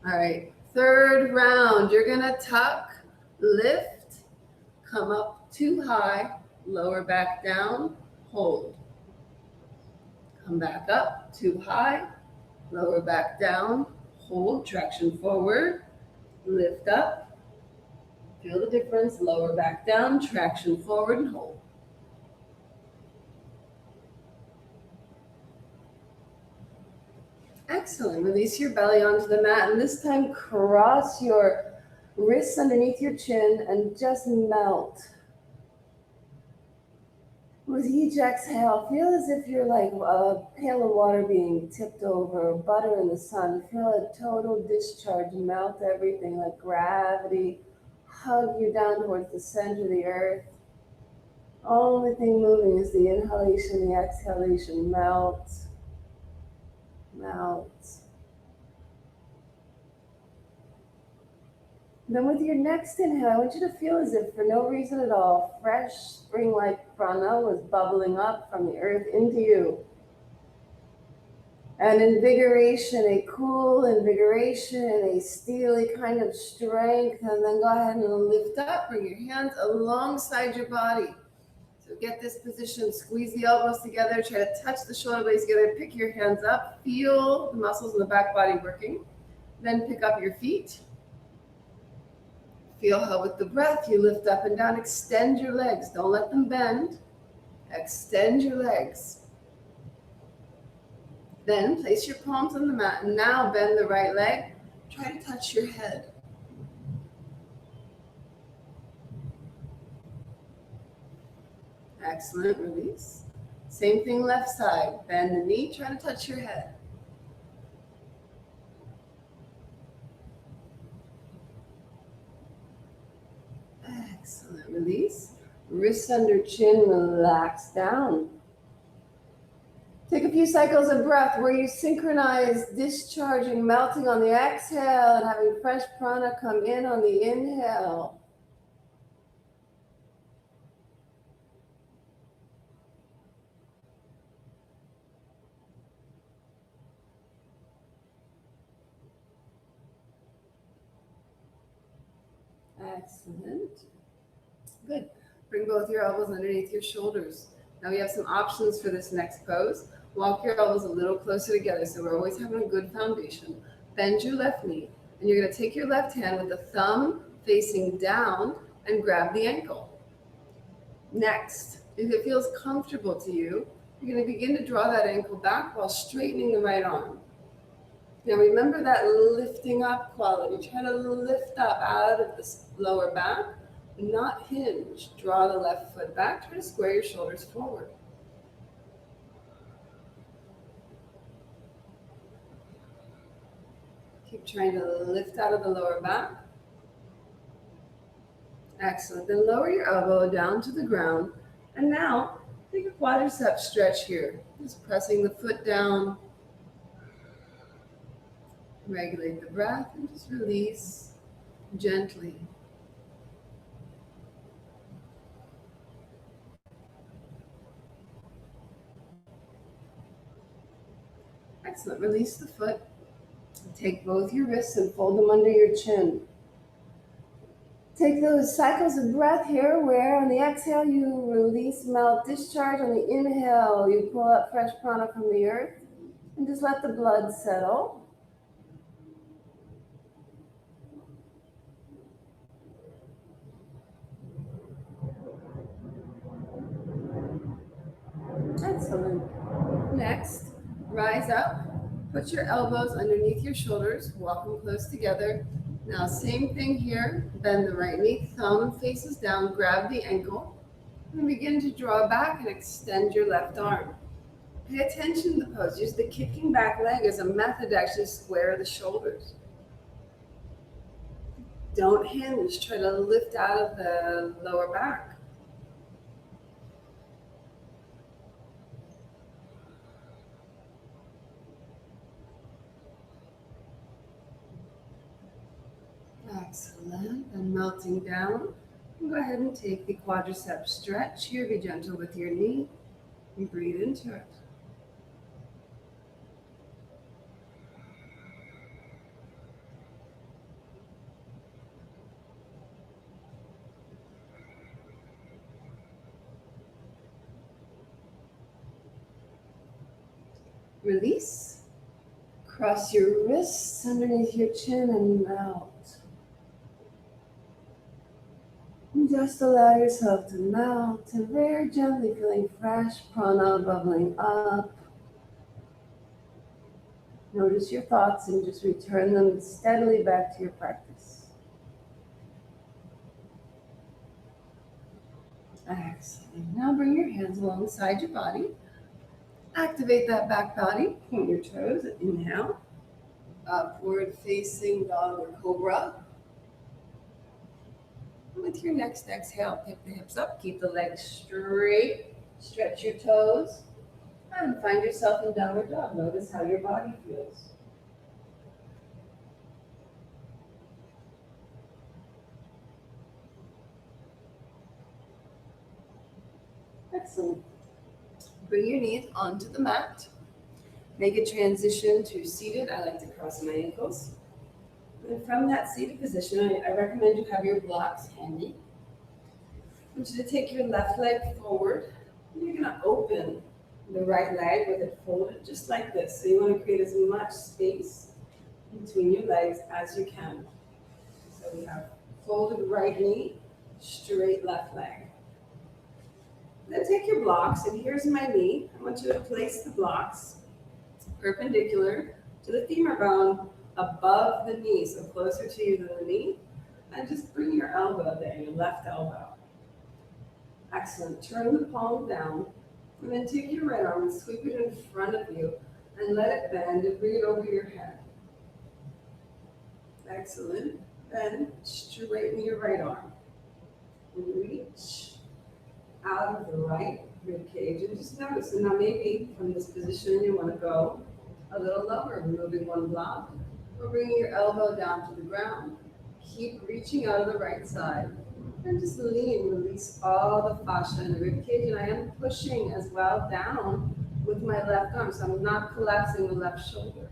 All right, third round. You're going to tuck, lift, come up too high, lower back down, hold. Come back up, too high, lower back down, hold, traction forward, lift up, feel the difference, lower back down, traction forward and hold. Excellent. Release your belly onto the mat, and this time cross your wrists underneath your chin and just melt. With each exhale, feel as if you're like a pail of water being tipped over, butter in the sun. Feel a total discharge, melt everything like gravity, hug you down towards the center of the earth. Only thing moving is the inhalation, the exhalation. Melt, melt. Then with your next inhale, I want you to feel as if for no reason at all, fresh spring-like prana was bubbling up from the earth into you. An invigoration, a cool invigoration, a steely kind of strength. And then go ahead and lift up, bring your hands alongside your body. So get this position, squeeze the elbows together, try to touch the shoulder blades together, pick your hands up, feel the muscles in the back body working. Then pick up your feet. Feel how with the breath you lift up and down, extend your legs, don't let them bend. Extend your legs. Then place your palms on the mat and now bend the right leg. Try to touch your head. Excellent, release. Same thing left side, bend the knee, try to touch your head. Excellent, release. Wrists under chin, relax down. Take a few cycles of breath where you synchronize discharging, melting on the exhale and having fresh prana come in on the inhale. Excellent. Good. Bring both your elbows underneath your shoulders. Now we have some options for this next pose. Walk your elbows a little closer together so we're always having a good foundation. Bend your left knee, and you're going to take your left hand with the thumb facing down and grab the ankle. Next, if it feels comfortable to you, you're going to begin to draw that ankle back while straightening the right arm. Now remember that lifting up quality. Try to lift up out of the lower back, not hinge. Draw the left foot back. Try to square your shoulders forward. Keep trying to lift out of the lower back. Excellent. Then lower your elbow down to the ground. And now take a quadricep stretch here. Just pressing the foot down. Regulate the breath and just release gently. Excellent. Release the foot. Take both your wrists and fold them under your chin. Take those cycles of breath here where on the exhale you release, melt, discharge. On the inhale you pull up fresh prana from the earth and just let the blood settle. Excellent. Next, rise up. Put your elbows underneath your shoulders. Walk them close together. Now, same thing here. Bend the right knee, thumb faces down, grab the ankle, and begin to draw back and extend your left arm. Pay attention to the pose. Use the kicking back leg as a method to actually square the shoulders. Don't hinge. Try to lift out of the lower back. Excellent. And melting down. Go ahead and take the quadricep stretch here. Be gentle with your knee and breathe into it. Release. Cross your wrists underneath your chin and melt. And just allow yourself to melt and very gently feeling fresh prana bubbling up. Notice your thoughts and just return them steadily back to your practice. Excellent. Now bring your hands alongside your body. Activate that back body. Point your toes. Inhale. Upward facing dog or cobra. With your next exhale, pick the hips up. Keep the legs straight. Stretch your toes. And find yourself in downward dog. Notice how your body feels. Excellent. Bring your knees onto the mat. Make a transition to seated. I like to cross my ankles. And from that seated position, I recommend you have your blocks handy. I want you to take your left leg forward. And you're going to open the right leg with it folded just like this. So you want to create as much space between your legs as you can. So we have folded right knee, straight left leg. Then take your blocks, and here's my knee. I want you to place the blocks perpendicular to the femur bone above the knee, so closer to you than the knee. And just bring your elbow there, your left elbow. Excellent. Turn the palm down, and then take your right arm and sweep it in front of you, and let it bend and bring it over your head. Excellent. Then straighten your right arm. Reach out of the right rib cage, and just notice. And now maybe from this position you want to go a little lower, removing one block, or bringing your elbow down to the ground. Keep reaching out of the right side. And just lean, release all the fascia in the rib cage, and I am pushing as well down with my left arm, so I'm not collapsing the left shoulder.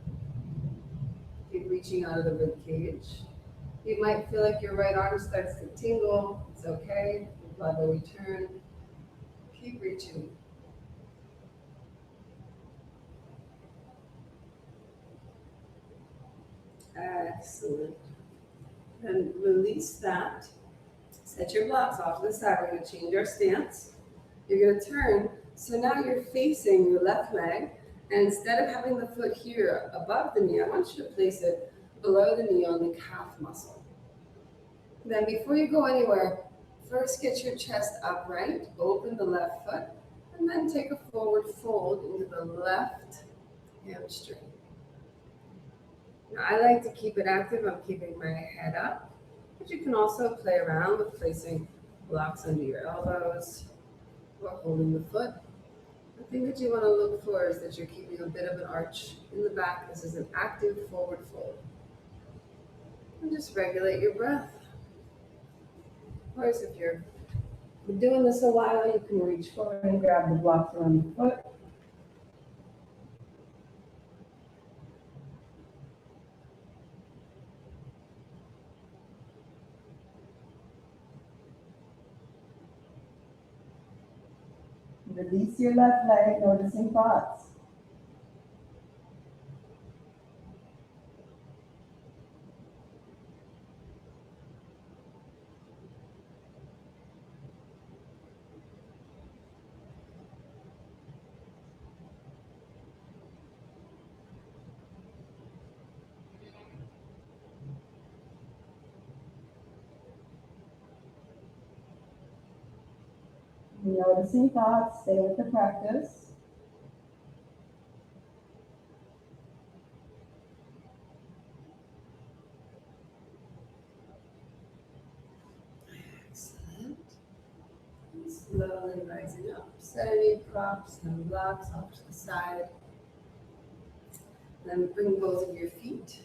Keep reaching out of the rib cage. You might feel like your right arm starts to tingle. It's okay. The blood will return. Keep reaching. Excellent. Then release that. Set your blocks off to the side. We're going to change our stance. You're going to turn. So now you're facing your left leg. And instead of having the foot here above the knee, I want you to place it below the knee on the calf muscle. Then before you go anywhere, first get your chest upright, open the left foot, and then take a forward fold into the left hamstring. Now I like to keep it active. I'm keeping my head up, but you can also play around with placing blocks under your elbows or holding the foot. The thing that you want to look for is that you're keeping a bit of an arch in the back. This is an active forward fold. And just regulate your breath. Of course, if you're doing this a while, you can reach forward and grab the blocks around the foot. Release your left leg, noticing thoughts. Noticing thoughts, stay with the practice. Excellent. Slowly rising up. Set any props and blocks off to the side. Then bring both of your feet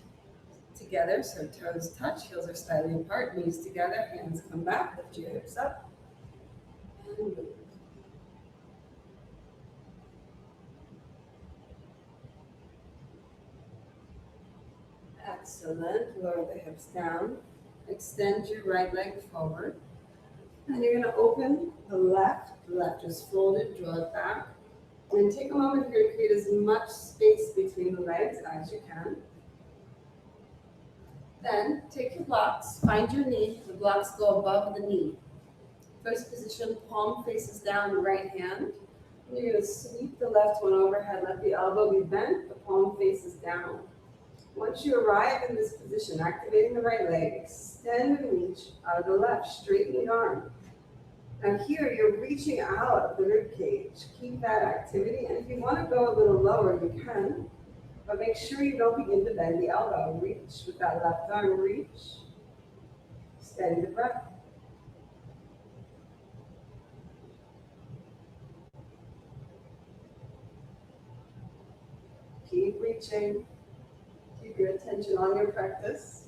together so toes touch, heels are slightly apart, knees together, hands come back, lift your hips up, and move. Excellent. Lower the hips down. Extend your right leg forward. And you're going to open the left. The left is folded, draw it back. And take a moment here to create as much space between the legs as you can. Then take your blocks, find your knee. The blocks go above the knee. First position, palm faces down, right hand. And you're going to sweep the left one overhead. Let the elbow be bent, the palm faces down. Once you arrive in this position, activating the right leg, extend and reach out of the left, straighten the arm. Now here, you're reaching out of the rib cage. Keep that activity, and if you want to go a little lower, you can, but make sure you don't begin to bend the elbow. Reach with that left arm, reach. Steady the breath. Keep reaching. Keep your attention on your practice.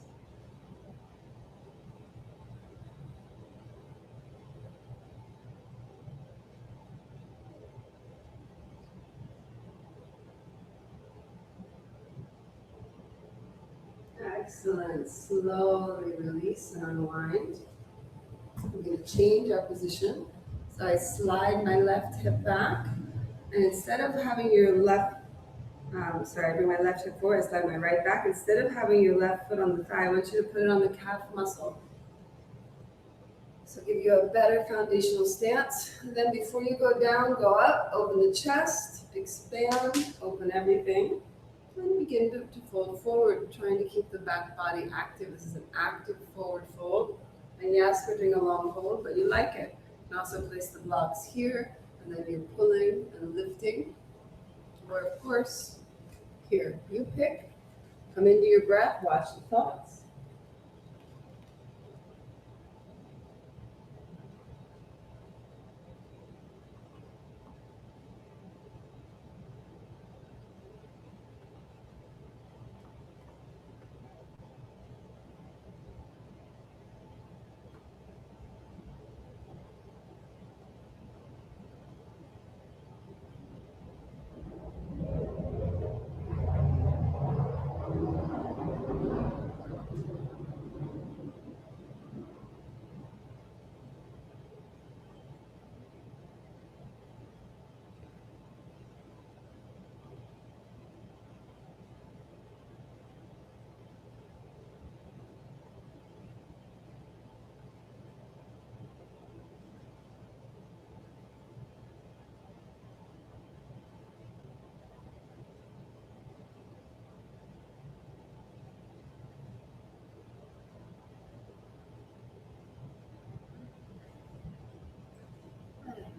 Excellent. Slowly release and unwind. We're going to change our position. So I slide my left hip back, and instead of having your I bring my left hip forward, I slide my right back. Instead of having your left foot on the thigh, I want you to put it on the calf muscle. So give you a better foundational stance. And then before you go down, go up, open the chest, expand, open everything. And begin to fold forward, trying to keep the back body active. This is an active forward fold. And yes, we're doing a long hold, but you like it. You can also place the blocks here, and then you're pulling and lifting. Or of course, here, you pick. Come into your breath, watch the thoughts.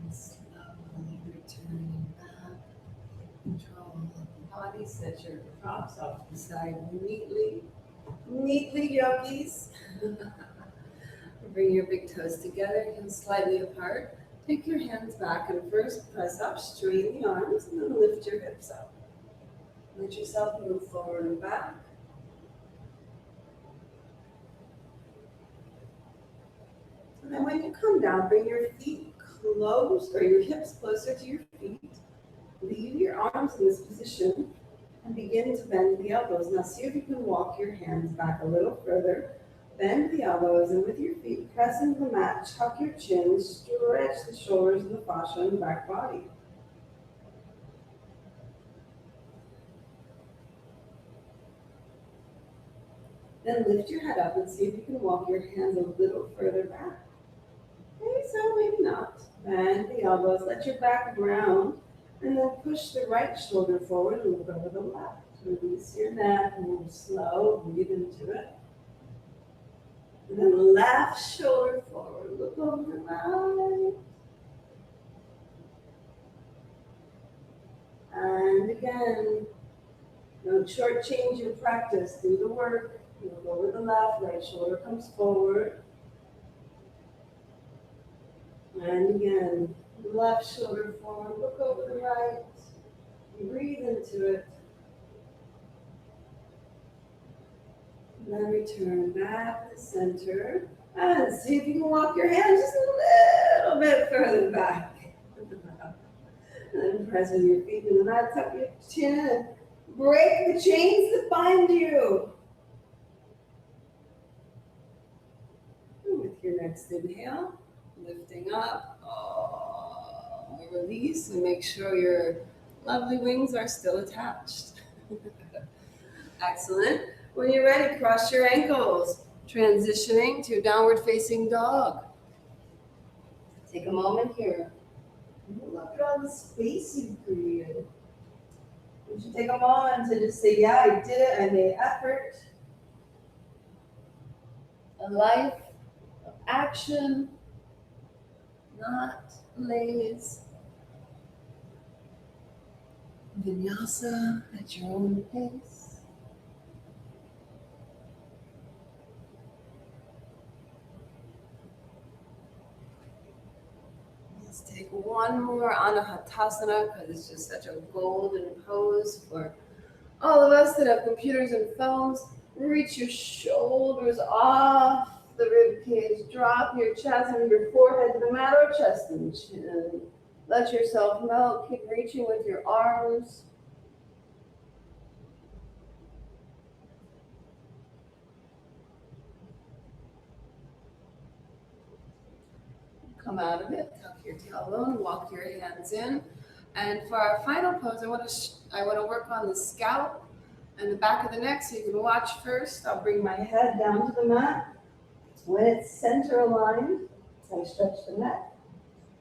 And slowly returning back. Control of the body. Set your props off to the side neatly. Neatly, yogis. Bring your big toes together, hands slightly apart. Take your hands back and first press up, straighten the arms, and then lift your hips up. Let yourself move forward and back. And then when you come down, bring your feet close, or your hips closer to your feet. Leave your arms in this position and begin to bend the elbows. Now see if you can walk your hands back a little further. Bend the elbows, and with your feet press into the mat, tuck your chin, stretch the shoulders and the fascia in the back body. Then lift your head up and see if you can walk your hands a little further back. Okay, so maybe not. Bend the elbows, let your back ground, and then push the right shoulder forward and look over the left. Release your neck, move slow, breathe into it. And then left shoulder forward, look over the right. And again, don't shortchange your practice. Do the work. Look over the left, right shoulder comes forward. And again, left shoulder forward, look over the right. Breathe into it. And then return back to center. And see if you can walk your hands just a little bit further back. And then press with your feet in the mat, tuck your chin. Break the chains that bind you. And with your next inhale, lifting up. Release and make sure your lovely wings are still attached. Excellent. When you're ready, cross your ankles. Transitioning to downward facing dog. Take a moment here. Look at all the space you've created. You should take a moment to just say, yeah, I did it. I made effort. A life of action, not lays. Vinyasa at your own pace. Let's take one more Anahatasana because it's just such a golden pose for all of us that have computers and phones. Reach your shoulders off the rib cage. Drop your chest and your forehead to the mat or chest and chin. Let yourself melt. Keep reaching with your arms. Come out of it, tuck your tailbone, walk your hands in. And for our final pose, I want to work on the scalp and the back of the neck, so you can watch first. I'll bring my head down to the mat. When it's center aligned, I stretch the neck.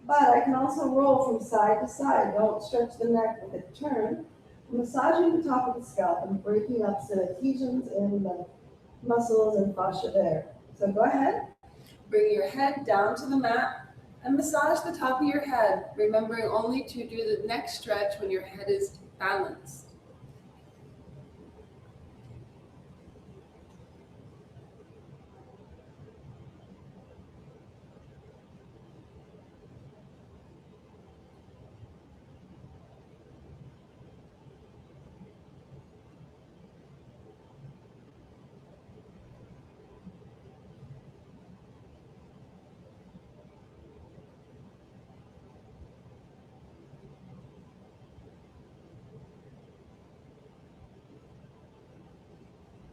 But I can also roll from side to side. Don't stretch the neck with a turn. Massaging the top of the scalp and breaking up some adhesions in the muscles and fascia there. So go ahead. Bring your head down to the mat and massage the top of your head, remembering only to do the neck stretch when your head is balanced.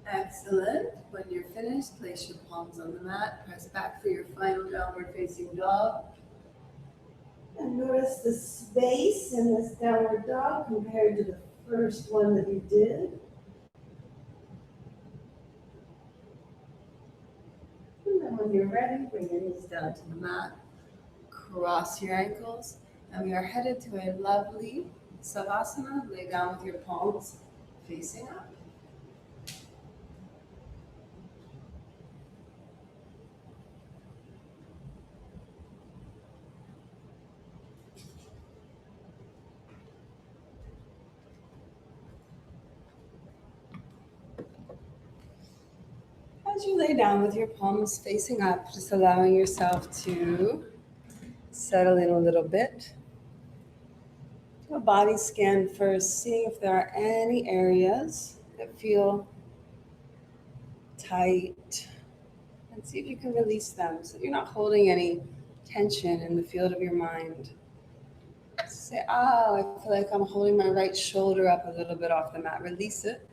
Excellent. When you're finished, place your palms on the mat, press back for your final downward facing dog. And notice the space in this downward dog compared to the first one that you did. And then when you're ready, bring your knees down to the mat, cross your ankles, and we are headed to a lovely Savasana. Lay down with your palms facing up. As you lay down with your palms facing up, just allowing yourself to settle in a little bit. Do a body scan first, seeing if there are any areas that feel tight, and see if you can release them so you're not holding any tension in the field of your mind. Say, oh, I feel like I'm holding my right shoulder up a little bit off the mat. Release it.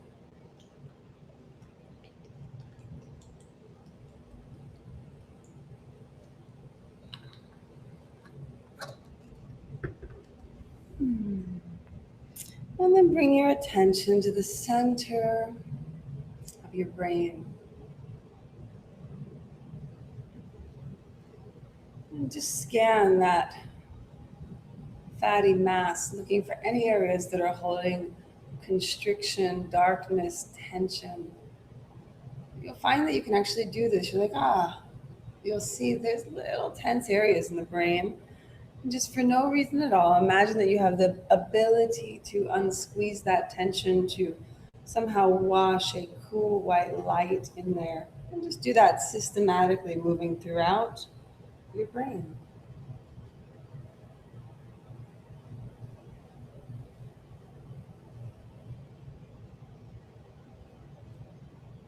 And then bring your attention to the center of your brain. And just scan that fatty mass, looking for any areas that are holding constriction, darkness, tension. You'll find that you can actually do this. You're like, you'll see there's little tense areas in the brain. And just for no reason at all, imagine that you have the ability to unsqueeze that tension, to somehow wash a cool white light in there. And just do that systematically, moving throughout your brain.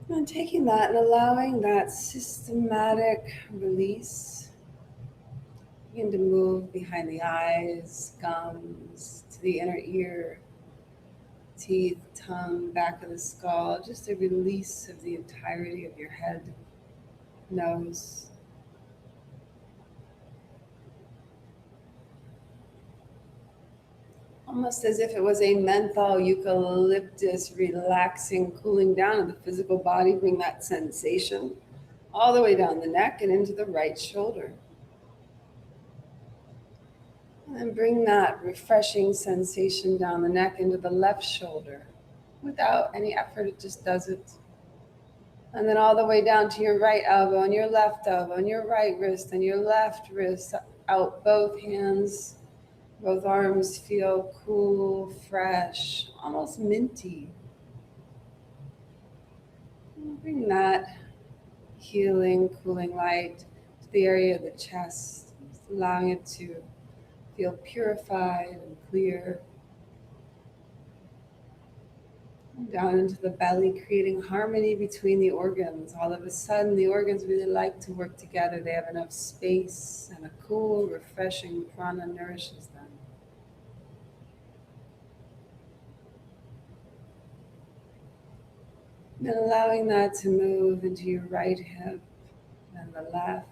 And taking that and allowing that systematic release, begin to move behind the eyes, gums, to the inner ear, teeth, tongue, back of the skull, just a release of the entirety of your head, nose. Almost as if it was a menthol eucalyptus relaxing, cooling down of the physical body. Bring that sensation all the way down the neck and into the right shoulder. And then bring that refreshing sensation down the neck into the left shoulder. Without any effort, it just does it. And then all the way down to your right elbow and your left elbow and your right wrist and your left wrist. Out both hands. Both arms feel cool, fresh, almost minty. Bring that healing, cooling light to the area of the chest, just allowing it to feel purified and clear. And down into the belly, creating harmony between the organs. All of a sudden, the organs really like to work together. They have enough space, and a cool, refreshing prana nourishes them. And allowing that to move into your right hip and the left.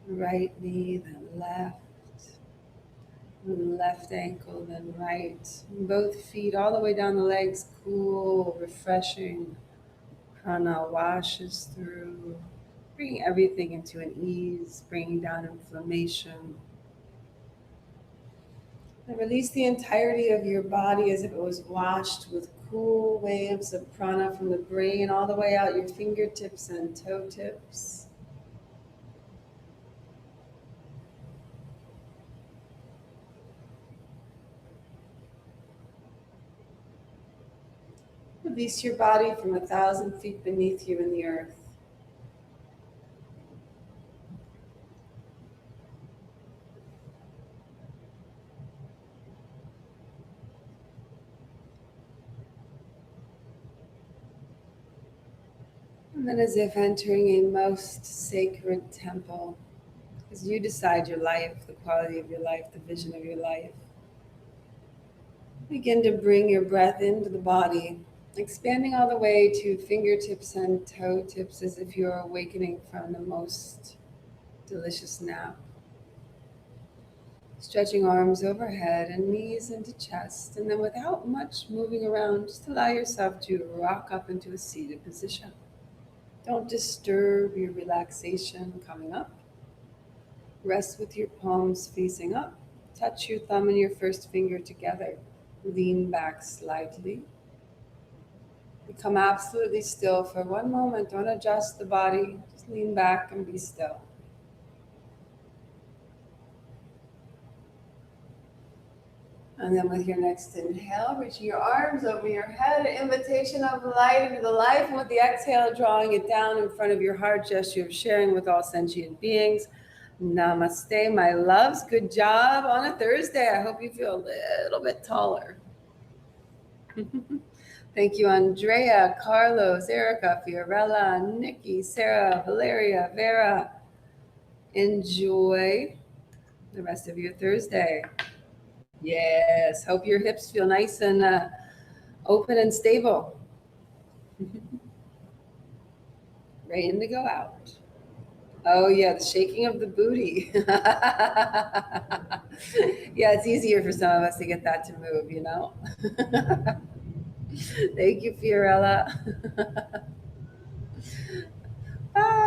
right knee, then left ankle, then right. Both feet all the way down the legs, cool, refreshing. Prana washes through, bringing everything into an ease, bringing down inflammation. And release the entirety of your body as if it was washed with cool waves of prana from the brain all the way out your fingertips and toe tips. Release your body from 1,000 feet beneath you in the earth. And then, as if entering a most sacred temple, as you decide your life, the quality of your life, the vision of your life, begin to bring your breath into the body, expanding all the way to fingertips and toe tips as if you're awakening from the most delicious nap. Stretching arms overhead and knees into chest, and then without much moving around, just allow yourself to rock up into a seated position. Don't disturb your relaxation coming up. Rest with your palms facing up. Touch your thumb and your first finger together. Lean back slightly. Become absolutely still for one moment. Don't adjust the body. Just lean back and be still. And then with your next inhale, reaching your arms over your head, an invitation of light into the life. And with the exhale, drawing it down in front of your heart, gesture of sharing with all sentient beings. Namaste, my loves. Good job on a Thursday. I hope you feel a little bit taller. Thank you, Andrea, Carlos, Erica, Fiorella, Nikki, Sarah, Valeria, Vera. Enjoy the rest of your Thursday. Yes, hope your hips feel nice and open and stable. Ready to go out. Oh, yeah, the shaking of the booty. Yeah, it's easier for some of us to get that to move, you know? Thank you, Fiorella. Bye.